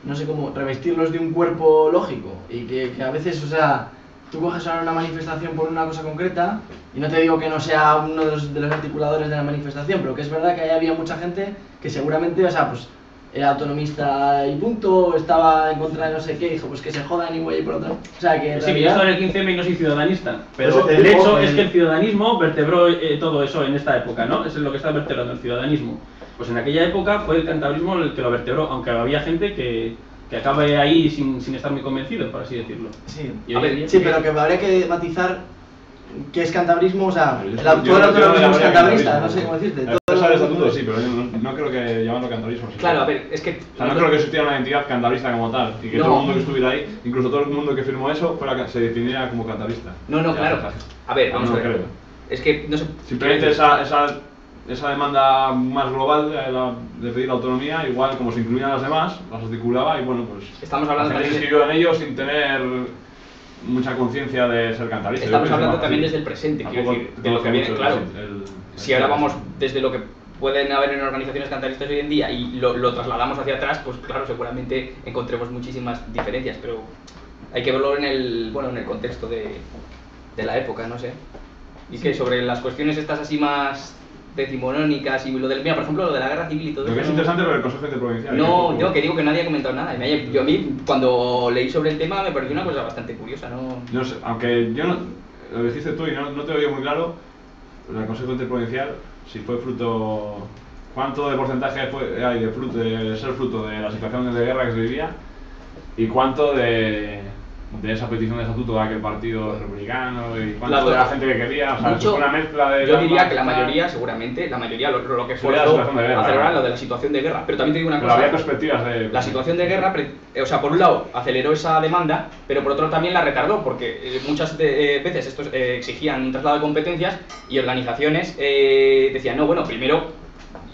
F: no sé cómo, revestirlos de un cuerpo lógico, y que a veces, o sea... Tú coges ahora una manifestación por una cosa concreta, y no te digo que no sea uno de los articuladores de la manifestación, pero que es verdad que ahí había mucha gente que seguramente, o sea, pues era autonomista y punto, estaba en contra de no sé qué, dijo, pues que se jodan y voy a ir por otra. O sea, que
B: sí, que yo estaba en el 15M y no soy ciudadanista, pero el hecho es que el ciudadanismo vertebró todo eso en esta época, ¿no? Eso es lo que está vertebrando el ciudadanismo. Pues en aquella época fue el cantabrismo el que lo vertebró, aunque había gente que acabe ahí sin estar muy convencido, por así decirlo.
F: Sí, sí, pero que habría que matizar qué es cantabrismo, o sea, todo el autonomismo es cantabrista, no sé cómo decirte.
K: Todo el estatuto sí, pero yo no creo que llamarlo cantabrismo.
A: Claro, a ver, es que...
K: O sea, no creo que existiera una entidad cantabrista como tal, y que todo el mundo que estuviera ahí, incluso todo el mundo que firmó eso, se definiera como cantabrista.
A: No, claro. A ver, vamos a ver. Es que, no sé...
K: Simplemente esa demanda más global de pedir la autonomía, igual como se incluían las demás, las articulaba y bueno, pues
A: estamos hablando
K: la gente se inscribió en ellos sin tener mucha conciencia de ser cantabrista.
A: Estamos hablando también desde el presente, quiero decir, de lo que viene, claro. Si ahora vamos desde lo que pueden haber en organizaciones cantabristas hoy en día y lo trasladamos hacia atrás, pues claro, seguramente encontremos muchísimas diferencias, pero hay que verlo en el contexto de la época, no sé. Y que sobre las cuestiones estas así más decimonónicas y lo del, mira, por ejemplo, lo de la guerra civil y todo eso.
K: Lo que es interesante lo del Consejo Interprovincial.
A: No, yo que digo que nadie ha comentado nada. Yo a mí, cuando leí sobre el tema, me pareció una cosa bastante curiosa, ¿no?
K: No sé, aunque yo lo dijiste tú y no te oí muy claro, el Consejo Interprovincial, si fue fruto, cuánto de porcentaje hay de ser fruto de la situación de guerra que se vivía y cuánto de esa petición de estatuto de aquel partido republicano y cuánto de la gente que quería, o sea, mucho, una mezcla de...
A: Yo diría que la mayoría, seguramente, lo que fue acelerar lo de la situación de guerra, pero también te digo una cosa,
K: había perspectivas de...
A: La situación de guerra, o sea, por un lado aceleró esa demanda, pero por otro también la retardó, porque muchas veces estos exigían un traslado de competencias y organizaciones decían, no, bueno, primero...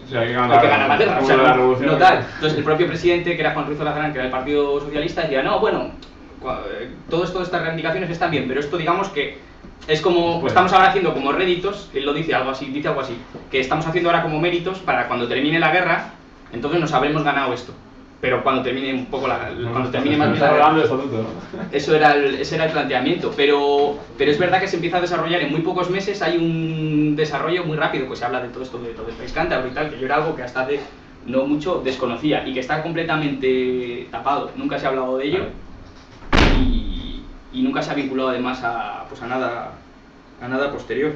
K: O sea, hay que
A: ganar la guerra, o sea, no tal. Entonces el propio presidente, que era Juan Ruiz Olazarán, que era del Partido Socialista, decía, no, bueno, todo esto de estas reivindicaciones están bien, pero esto digamos que es como, estamos ahora haciendo como réditos, él lo dice algo así, que estamos haciendo ahora como méritos para cuando termine la guerra, Entonces nos habremos ganado esto. Pero cuando termine un poco cuando termine más bien ese era el planteamiento, pero es verdad que se empieza a desarrollar en muy pocos meses. Hay un desarrollo muy rápido, pues se habla de todo esto del país cántabro y tal, que yo era algo que hasta hace no mucho desconocía y que está completamente tapado, nunca se ha hablado de ello y nunca se ha vinculado además a nada posterior.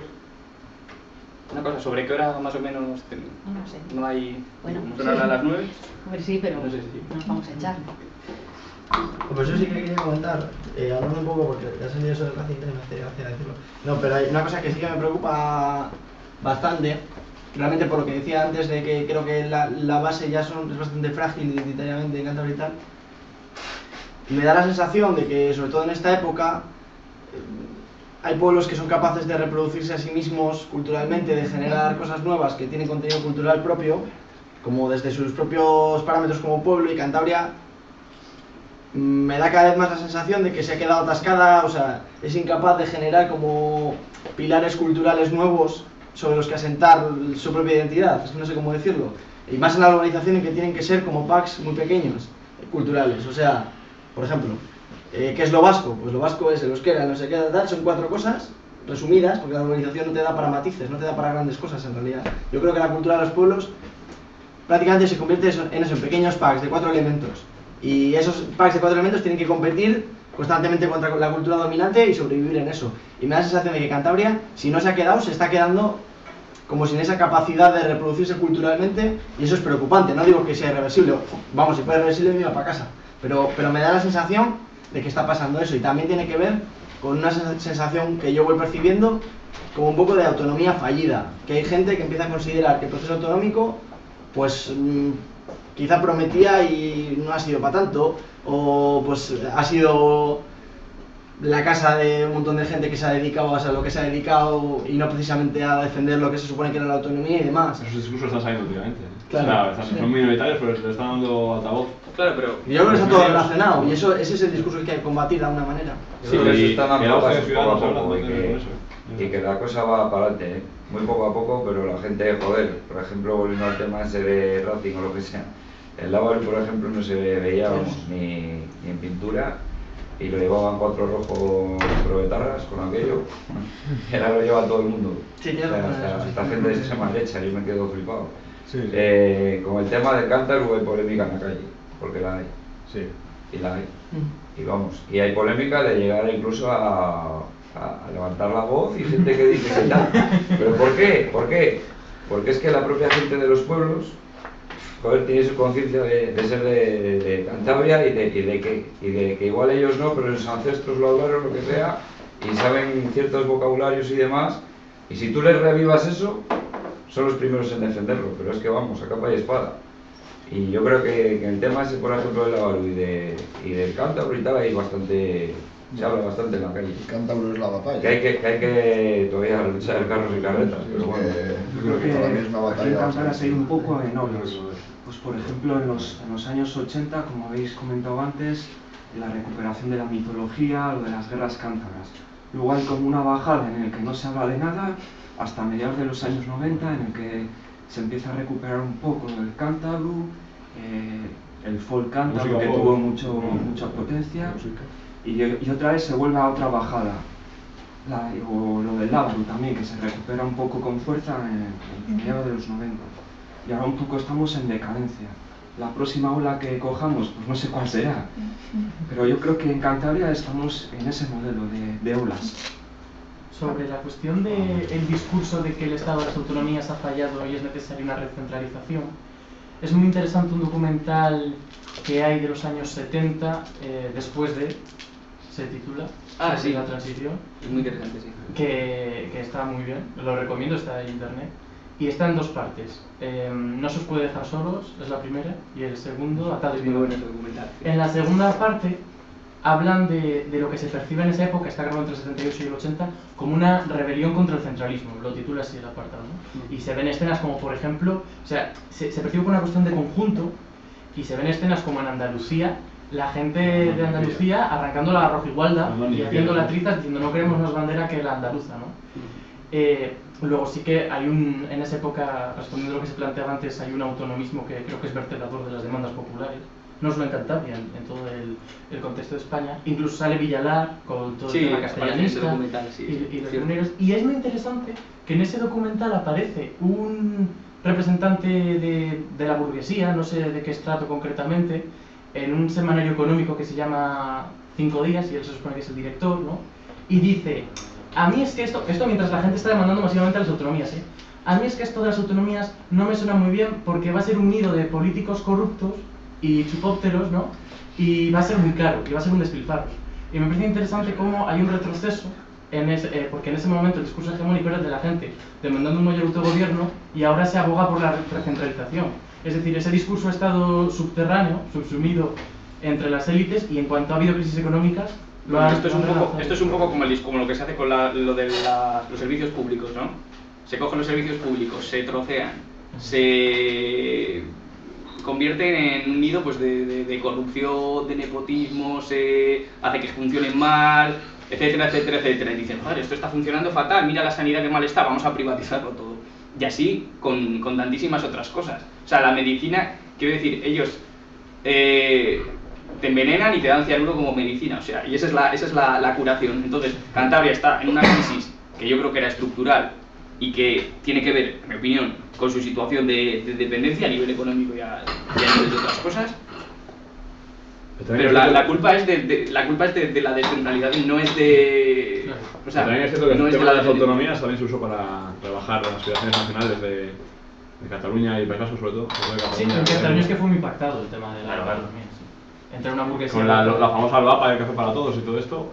A: Una cosa, ¿sobre qué hora más o menos?
E: No sé.
A: No hay...
E: Bueno,
A: ¿Nos a las 9?
E: Hombre, sí, pero
A: no sé
E: nos vamos a echar.
F: Pues yo sí que quería comentar, hablando un poco, porque ya salido eso del Racing y me hace gracia decirlo. No, pero hay una cosa que sí que me preocupa bastante, realmente por lo que decía antes, de que creo que la base ya es bastante frágil identitariamente en Cantabria y tal. Me da la sensación de que, sobre todo en esta época, hay pueblos que son capaces de reproducirse a sí mismos culturalmente, de generar cosas nuevas que tienen contenido cultural propio, como desde sus propios parámetros como pueblo, y Cantabria me da cada vez más la sensación de que se ha quedado atascada, o sea, es incapaz de generar como pilares culturales nuevos sobre los que asentar su propia identidad, es que no sé cómo decirlo, y más en la urbanización en que tienen que ser como packs muy pequeños, culturales, o sea, por ejemplo, ¿qué es lo vasco? Pues lo vasco es el euskera, no sé qué, tal, son 4 cosas resumidas, porque la urbanización no te da para matices, no te da para grandes cosas en realidad. Yo creo que la cultura de los pueblos prácticamente se convierte en eso, en pequeños packs de 4 elementos. Y esos packs de 4 elementos tienen que competir constantemente contra la cultura dominante y sobrevivir en eso. Y me da la sensación de que Cantabria, si no se ha quedado, se está quedando como sin esa capacidad de reproducirse culturalmente, y eso es preocupante. No digo que sea irreversible, vamos, si fuera irreversible me iba para casa, pero me da la sensación de que está pasando eso, y también tiene que ver con una sensación que yo voy percibiendo como un poco de autonomía fallida, que hay gente que empieza a considerar que el proceso autonómico pues quizá prometía y no ha sido para tanto, o pues ha sido la casa de un montón de gente que se ha dedicado a lo que se ha dedicado y no precisamente a defender lo que se supone que era la autonomía y demás.
K: Esos discursos están saliendo últimamente.
F: Claro.
K: O sea, son minoritarios, pero se le están dando altavoz.
A: Claro, pero
F: yo creo que está todo relacionado, y ese es el discurso que hay que combatir de alguna manera.
I: Sí, pero eso está dando pasos poco a poco y que la cosa va para adelante, ¿eh? Muy poco a poco, pero la gente, joder, por ejemplo, volviendo al tema ese de Racing o lo que sea, el Lábaro, por ejemplo, no se veía ni en pintura, y lo llevaban 4 rojos proletarras con aquello, y ahora lo lleva todo el mundo.
F: Sí,
I: o sea, esta gente es esa mal hecha, yo me quedo flipado.
K: Sí.
I: Con el tema del cántaro hay polémica en la calle, porque la hay.
K: Sí.
I: Y la hay. Y vamos, y hay polémica de llegar incluso a levantar la voz y gente que dice que tal. ¿Pero por qué? ¿Por qué? Porque es que la propia gente de los pueblos, joder, tiene su conciencia de ser de Cantabria y de que igual ellos no, pero sus ancestros lo hablaron, lo que sea, y saben ciertos vocabularios y demás, y si tú les revivas eso, son los primeros en defenderlo, pero es que vamos, a capa y espada. Y yo creo que en el tema ese, por ejemplo, del Lábaro y del cántabro y tal, hay bastante, se habla bastante en la calle.
D: El cántabro es la batalla.
I: Que hay que todavía luchar carros y carretas, pero bueno.
J: Yo creo que aquí en Cantabria se ha ido un poco en olas. Pues por ejemplo, en los años 80, como habéis comentado antes, la recuperación de la mitología, lo de las guerras cántabras. Luego hay como una bajada en el que no se habla de nada, hasta mediados de los años 90, en el que se empieza a recuperar un poco el cántabro, el folk cántabro, que tuvo mucha potencia, y otra vez se vuelve a otra bajada. O lo del Lábaro también, que se recupera un poco con fuerza en mediados de los 90. Y ahora un poco estamos en decadencia. La próxima ola que cojamos, pues no sé cuál será, pero yo creo que en Cantabria estamos en ese modelo de olas.
G: Sobre la cuestión del discurso de que el Estado de las autonomías ha fallado y es necesaria una recentralización, es muy interesante un documental que hay de los años 70, después de, se titula,
A: sí,
G: la transición.
A: Es muy interesante, sí.
G: Que está muy bien, lo recomiendo, está en internet. Y está en 2 partes. No se os puede dejar solos, es la primera, y el segundo, atado y vivo. En la segunda parte hablan de lo que se percibe en esa época, está grabado entre el 78 y el 80, como una rebelión contra el centralismo, lo titula así el apartado, ¿no? Y se ven escenas como, por ejemplo, o sea, se percibe como una cuestión de conjunto, y se ven escenas como en Andalucía, la gente de Andalucía arrancando la rojigualda y haciendo la triza diciendo no queremos más bandera que la andaluza, ¿no? Luego sí que hay en esa época, respondiendo a lo que se planteaba antes, hay un autonomismo que creo que es vertebrador de las demandas populares, no solo en Cantabria, en todo el contexto de España. Incluso sale Villalar con todo el tema castellanista y los comuneros. Y es muy interesante que en ese documental aparece un representante de la burguesía, no sé de qué estrato concretamente, en un semanario económico que se llama 5 días, y él se supone que es el director, ¿no? Y dice: a mí es que esto mientras la gente está demandando masivamente a las autonomías, a mí es que esto de las autonomías no me suena muy bien porque va a ser un nido de políticos corruptos y chupópteros, ¿no? Y va a ser muy caro, y va a ser un despilfarro. Y me parece interesante cómo hay un retroceso, porque en ese momento el discurso hegemónico era el de la gente demandando un mayor autogobierno, y ahora se aboga por la recentralización. Es decir, ese discurso ha estado subterráneo, subsumido entre las élites, y en cuanto ha habido crisis económicas,
A: esto es un poco como lo que se hace con lo de los servicios públicos, ¿no? Se cogen los servicios públicos, se trocean, se convierten en un nido pues, de corrupción, de nepotismo, se hace que funcionen mal, etcétera, etcétera, etcétera. Y dicen: joder, esto está funcionando fatal, mira la sanidad que mal está, vamos a privatizarlo todo. Y así con tantísimas otras cosas. O sea, la medicina, quiero decir, ellos te envenenan y te dan cianuro como medicina, o sea, y esa es la curación. Entonces, Cantabria está en una crisis que yo creo que era estructural y que tiene que ver, en mi opinión, con su situación de dependencia a nivel económico y a nivel de otras cosas. Pero la culpa es de la descentralidad y no es de...
K: Claro. O sea, también es cierto que el tema de las autonomías también se usó para rebajar las aspiraciones nacionales de Cataluña y País Vasco, sobre todo.
G: Sí, en Cataluña es que fue muy impactado el tema de la autonomía. Sí. Entre una burguesía...
K: Con la famosa ALBAPA, el Café para Todos y todo esto,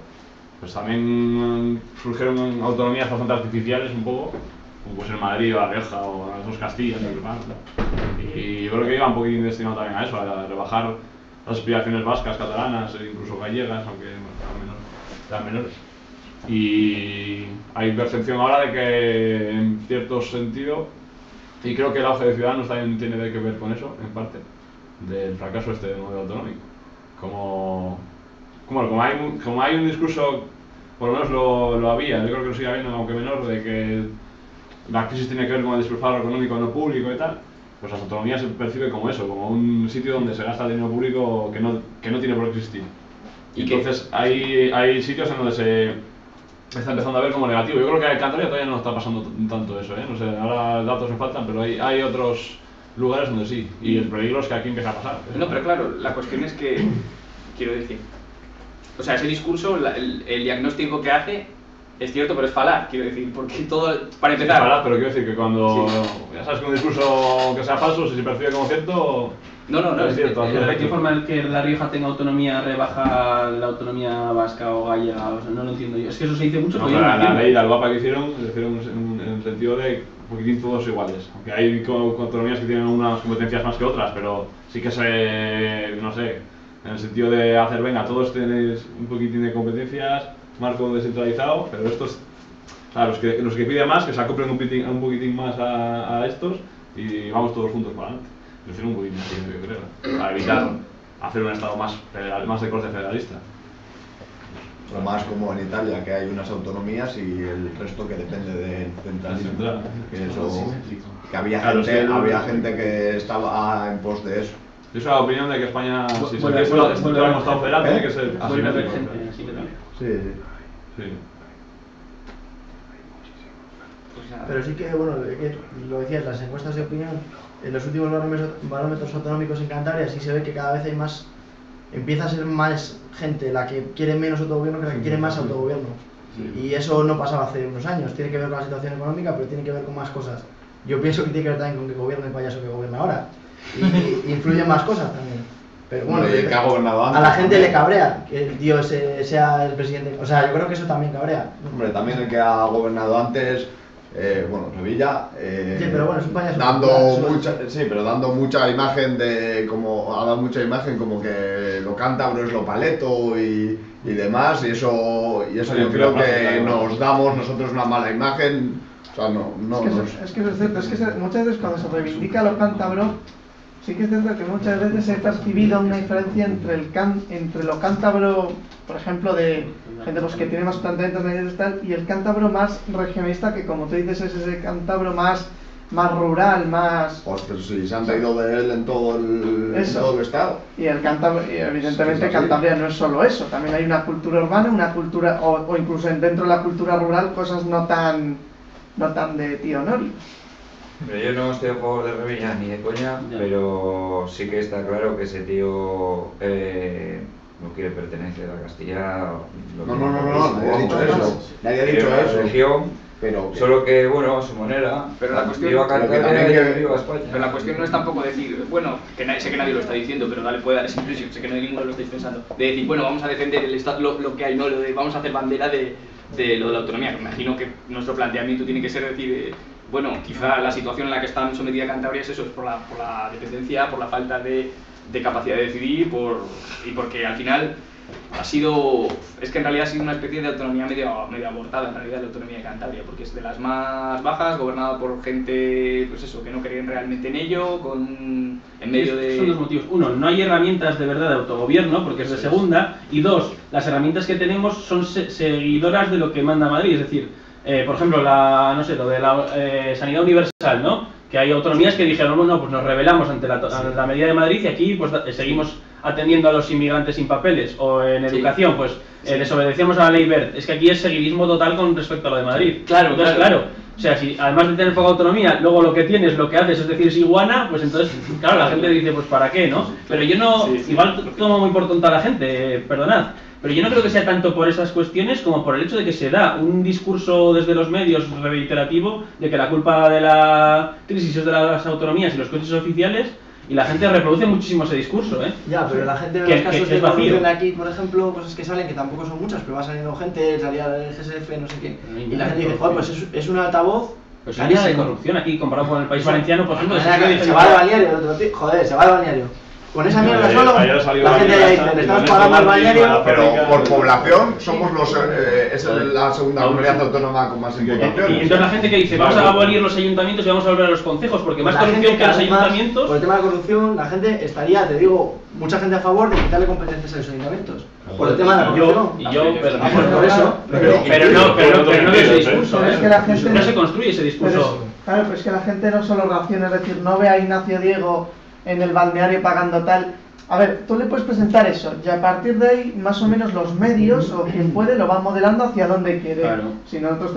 K: pues también surgieron autonomías bastante artificiales un poco, como pues en Madrid o La Rioja o las dos Castillas, y yo creo que iba un poquito destinado también a eso, a rebajar las aspiraciones vascas, catalanas e incluso gallegas, aunque eran menores. Y hay percepción ahora de que, en cierto sentido, y creo que el auge de Ciudadanos también tiene que ver con eso, en parte, del fracaso del modelo autonómico. Como hay un discurso, por lo menos lo había, yo creo que lo sigue habiendo, aunque menor, de que la crisis tiene que ver con el despilfarro económico no público y tal, pues las autonomías se percibe como eso, como un sitio donde se gasta el dinero público que no tiene por qué existir. Y entonces hay sitios en donde se está empezando a ver como negativo. Yo creo que en Cantabria todavía no está pasando tanto eso, no sé, ahora datos me faltan, pero hay otros lugares donde sí, y el peligro es que aquí empieza a pasar.
A: No, pero claro, la cuestión es que, quiero decir, o sea, ese discurso, el diagnóstico que hace, es cierto, pero es falaz, quiero decir, porque todo, para empezar...
K: Es falaz, pero quiero decir que cuando, ya sabes, que un discurso que sea falso, si se percibe como cierto...
A: No,
B: es cierto. ¿De qué forma el que La Rioja tenga autonomía rebaja la autonomía vasca o gallega? O sea, no lo entiendo yo. Es que eso se dice mucho,
K: pero la ley de ALBAPA que hicieron en el sentido de un poquitín todos iguales. Aunque hay autonomías que tienen unas competencias más que otras, pero sí que no sé, en el sentido de hacer, venga, todos tenéis un poquitín de competencias, marco descentralizado, pero estos, claro, los que piden más, que se acoplen un poquitín más a estos y vamos todos juntos para adelante. Es decir, un poquitín así, yo creo, para evitar hacer un estado más de corte federalista.
D: O más como en Italia, que hay unas autonomías y el resto que depende del centralismo. Que había gente que estaba en pos de eso.
K: Yo soy de la opinión de que España, si se quiere un estado federal, tiene que ser asimétrico. Sí.
F: Pero sí que, bueno, lo decías, las encuestas de opinión, en los últimos barómetros autonómicos en Cantabria sí se ve que cada vez hay más, empieza a ser más gente la que quiere menos autogobierno que la que quiere más autogobierno. Y eso no pasaba hace unos años, tiene que ver con la situación económica, pero tiene que ver con más cosas. Yo pienso que tiene que ver también con que gobierna el payaso que gobierna ahora. Y influyen más cosas también. Pero bueno,
D: que ha gobernado antes,
F: a la gente le cabrea que el tío sea el presidente. O sea, yo creo que eso también cabrea.
D: Hombre, también el que ha gobernado antes, bueno, Revilla,
F: sí, pero bueno, es un payaso.
D: Dando mucha imagen ha dado mucha imagen como que lo cántabro es lo paleto y demás, y eso yo creo que nos damos nosotros una mala imagen. O sea,
H: es que eso es cierto, es que muchas veces cuando se reivindica lo cántabro, sí que es cierto que muchas veces he percibido una diferencia entre lo cántabro por ejemplo, de gente pues, que tiene más planteamientos medios y tal, y el cántabro más regionalista, que como tú dices es ese cántabro más rural, más...
D: Pues pero si se han traído de él en todo el estado.
H: Y el cántabro, y evidentemente Cantabria no es solo eso, también hay una cultura urbana, una cultura, o incluso dentro de la cultura rural, cosas no tan de tío Nori.
I: Pero yo no estoy a favor de Revilla ni de coña, pero sí que está claro que ese tío no quiere pertenecer a Castilla.
D: No, nadie ha dicho eso. Nadie ha dicho eso.
I: Región, pero solo que, bueno, a su manera,
A: pero la cuestión,
I: viva Cantabria, viva España.
A: Pero la cuestión no es tampoco decir, bueno, sé que nadie lo está diciendo, pero puede dar esa impresión, sé que ninguno lo estáis pensando, de decir, bueno, vamos a defender el Estado, lo que hay, no, vamos a hacer bandera de lo de la autonomía. Me imagino que nuestro planteamiento tiene que ser decir, bueno, quizá la situación en la que está sometida Cantabria es eso, es por la dependencia, por la falta de capacidad de decidir, y porque al final es que en realidad ha sido una especie de autonomía medio abortada, en realidad, la autonomía de Cantabria, porque es de las más bajas, gobernada por gente, pues eso, que no creen realmente en ello, en medio de...
B: Son dos motivos. Uno, no hay herramientas de verdad de autogobierno, porque es de segunda, y dos, las herramientas que tenemos son seguidoras de lo que manda Madrid, es decir, por ejemplo, lo de la sanidad universal, ¿no? Que hay autonomías que dijeron, bueno, pues nos rebelamos ante la medida de Madrid y aquí pues seguimos atendiendo a los inmigrantes sin papeles, o en educación, pues desobedecemos a la ley Wert. Es que aquí es seguidismo total con respecto a lo de Madrid. Entonces, claro, o sea, si además de tener poca autonomía, luego lo que tienes, lo que haces, es decir, es iguana, pues entonces, claro, la gente dice, pues ¿para qué, no? Pero yo no, igual tomo muy por tonta a la gente, perdonad, pero yo no creo que sea tanto por esas cuestiones como por el hecho de que se da un discurso desde los medios reiterativo de que la culpa de la crisis es de las autonomías y los coches oficiales, y la gente reproduce muchísimo ese discurso, ¿eh?
F: Ya, pero la gente de los casos de corrupción aquí, por ejemplo, pues es que salen, que tampoco son muchas, pero va saliendo gente, salía del GSF, no sé qué, y la gente dice, joder, pues es un altavoz.
B: Pues hay nada de corrupción aquí comparado con el País Valenciano, por ejemplo.
F: Se va al balneario, joder, se va al balneario. Con esa mierda solo, la gente ya dice, le estamos pagando al balneario.
D: Pero por población somos es la segunda comunidad autónoma con más importación.
B: Y entonces la gente que dice, vamos a abolir los ayuntamientos y vamos a volver a los concejos, porque más corrupción que los ayuntamientos...
F: Por el tema de la corrupción, la gente estaría, te digo, mucha gente a favor de quitarle competencias a los ayuntamientos. Por el tema de la corrupción.
B: Por eso. Pero no de ese discurso, no se construye ese discurso.
H: Claro, pero es que la gente no solo raciona, es decir, no ve a Ignacio Diego en el balneario pagando tal. A ver, tú le puedes presentar eso y a partir de ahí más o menos los medios o quien puede lo va modelando hacia donde quiere.
B: Claro.
H: Si nosotros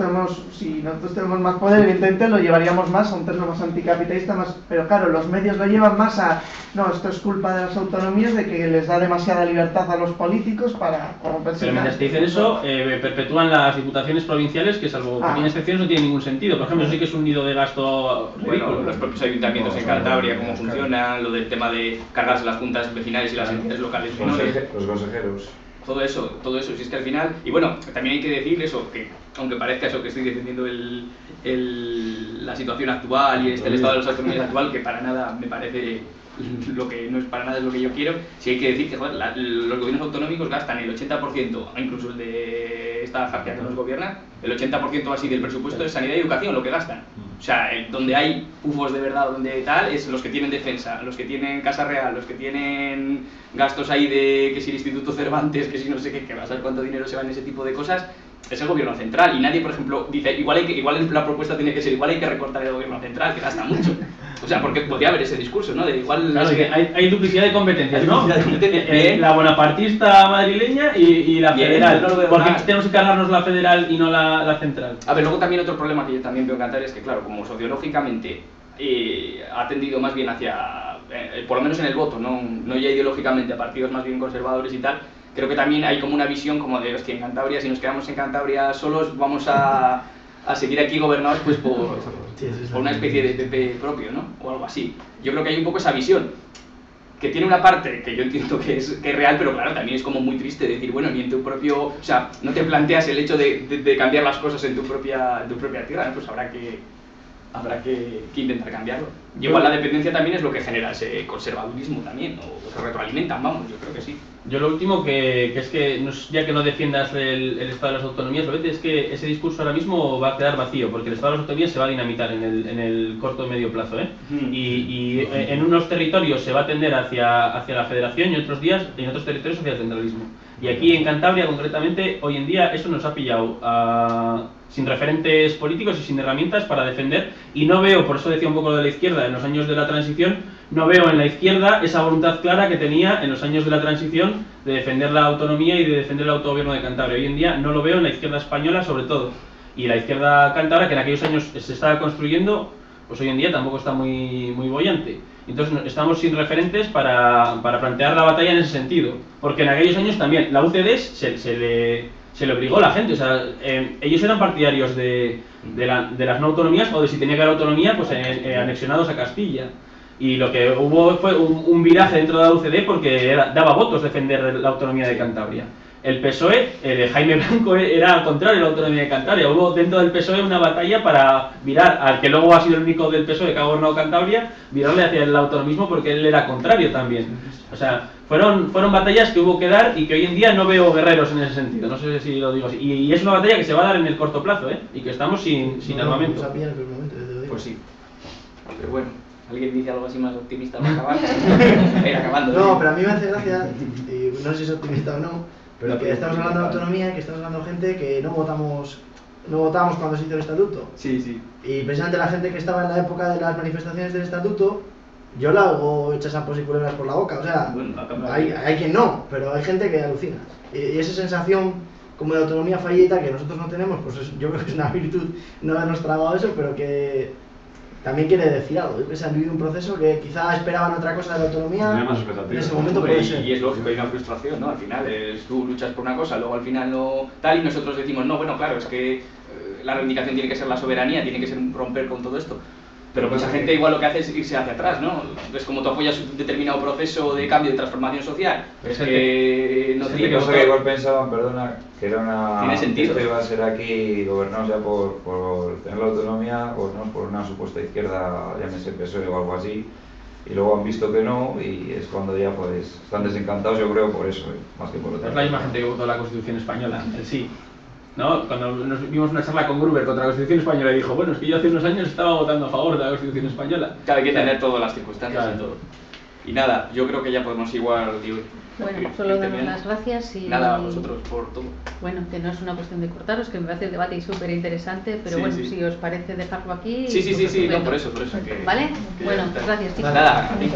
H: tenemos más poder, evidentemente lo llevaríamos más a un terreno más anticapitalista, pero claro, los medios lo llevan más a no, esto es culpa de las autonomías, de que les da demasiada libertad a los políticos para corromperse.
B: Pero mientras te dicen eso, perpetúan las diputaciones provinciales, que salvo pequeñas excepciones no tienen ningún sentido. Por ejemplo, sí que es un nido de gasto ridículo.
A: Bueno, los propios ayuntamientos en Cantabria, cómo funcionan, lo del tema de cargarse las juntas vecinales y las entidades locales menores.
I: Los consejeros.
A: Todo eso, si es que al final, y bueno, también hay que decir eso, que aunque parezca eso que estoy defendiendo la situación actual y el estado de las autonomías actual, que para nada me parece lo que no es para nada es lo que yo quiero, sí hay que decir que joder, los gobiernos autonómicos gastan el 80%, incluso el de esta jarcia que nos gobierna, el 80% así del presupuesto de sanidad y educación, lo que gastan. O sea, donde hay pufos de verdad, donde tal, es los que tienen defensa, los que tienen Casa Real, los que tienen gastos ahí de que si el Instituto Cervantes, que si no sé qué, que va a saber cuánto dinero se va en ese tipo de cosas, es el gobierno central. Y nadie, por ejemplo, dice, igual la propuesta tiene que ser, igual hay que recortar el gobierno central, que gasta mucho. O sea, porque podría haber ese discurso, ¿no? De igual...
B: Claro, que hay duplicidad de competencias, ¿no? La bonapartista madrileña y la federal. Porque tenemos que cargarnos la federal y no la central.
A: A ver, luego también otro problema que yo también veo en Cantabria es que, claro, como sociológicamente ha tendido más bien hacia, por lo menos en el voto, no ya ideológicamente, a partidos más bien conservadores y tal, creo que también hay como una visión como de, hostia, en Cantabria, si nos quedamos en Cantabria solos, vamos a seguir aquí gobernados pues por una especie de PP propio, ¿no? O algo así. Yo creo que hay un poco esa visión, que tiene una parte que yo entiendo que es real, pero claro, también es como muy triste decir, bueno, ni en tu propio... O sea, no te planteas el hecho de cambiar las cosas en tu propia tierra, ¿no? Pues habrá que intentar cambiarlo. Y igual la dependencia también es lo que genera ese conservadurismo también, o se retroalimentan, vamos, yo creo que sí.
B: Yo lo último que es que, ya que no defiendas el Estado de las Autonomías, lo es que ese discurso ahora mismo va a quedar vacío, porque el Estado de las Autonomías se va a dinamitar en el corto y medio plazo, ¿eh? Y en unos territorios se va a tender hacia la federación y en otros territorios hacia el centralismo. Y aquí en Cantabria, concretamente, hoy en día eso nos ha pillado sin referentes políticos y sin herramientas para defender, y no veo, por eso decía un poco lo de la izquierda, en los años de la transición, no veo en la izquierda esa voluntad clara que tenía en los años de la transición de defender la autonomía y de defender el autogobierno de Cantabria. Hoy en día no lo veo en la izquierda española, sobre todo. Y la izquierda cántabra, que en aquellos años se estaba construyendo, pues hoy en día tampoco está muy boyante. Entonces estamos sin referentes para plantear la batalla en ese sentido. Porque en aquellos años también la UCD se le obligó a la gente. O sea, ellos eran partidarios de las no autonomías, o de si tenía que haber autonomía, pues anexionados a Castilla. Y lo que hubo fue un viraje dentro de la UCD porque daba votos defender la autonomía de Cantabria. El PSOE, de Jaime Blanco, era al contrario de la autonomía de Cantabria. Hubo dentro del PSOE una batalla para virar al que luego ha sido el único del PSOE que ha gobernado Cantabria, virarle hacia el autonomismo porque él era contrario también. O sea, fueron batallas que hubo que dar y que hoy en día no veo guerreros en ese sentido. No sé si lo digo así. Y es una batalla que se va a dar en el corto plazo, y que estamos sin armamento.
A: Pues sí. Pero bueno, ¿alguien dice algo así más optimista para acabar? Ir acabando.
F: No, pero a mí me hace gracia, y no sé si es optimista o no, pero que estamos hablando de autonomía, que estamos hablando de gente que no votamos cuando se hizo el estatuto.
A: Sí, sí.
F: Y precisamente la gente que estaba en la época de las manifestaciones del estatuto, yo la hago hechas a y culebras por la boca. O sea, bueno, hay quien no, pero hay gente que alucina. Y esa sensación como de autonomía fallida que nosotros no tenemos, pues yo creo que es una virtud no habernos tragado eso, pero que también quiere decir algo. Yo creo que se han vivido un proceso que quizá esperaban otra cosa de la autonomía. En ese momento puede ser.
A: Y es lógico, hay una frustración, ¿no? Al final tú luchas por una cosa, luego al final no tal, y nosotros decimos, no, bueno, claro, es que la reivindicación tiene que ser la soberanía, tiene que ser romper con todo esto. Pero mucha gente igual lo que hace es irse hacia atrás, ¿no? Es como tú apoyas un determinado proceso de cambio, de transformación social. Es que no tiene
I: cosa que igual pensaban, perdona, que era una...
A: Tiene sentido.
I: Esto iba a ser aquí gobernados ya por tener la autonomía, gobernados por una supuesta izquierda, llámese PSOE o algo así, y luego han visto que no, y es cuando ya pues están desencantados, yo creo, por eso, más que por otra cosa.
B: Es la misma gente que votó la Constitución Española, el sí. ¿No? Cuando nos vimos una charla con Gruber contra la Constitución Española y dijo, bueno, es que yo hace unos años estaba votando a favor de la Constitución Española.
A: Claro, hay que tener todas las circunstancias y todo. Y nada, yo creo que ya podemos igual...
E: Bueno, solo damos las gracias y...
A: Nada, a vosotros por todo.
E: Bueno, que no es una cuestión de cortaros, que me parece el debate súper interesante, pero sí, bueno, si os parece dejarlo aquí...
A: Sí, no, por eso que...
E: ¿Vale? Bueno, gracias, chicos.
A: Nada, a ti.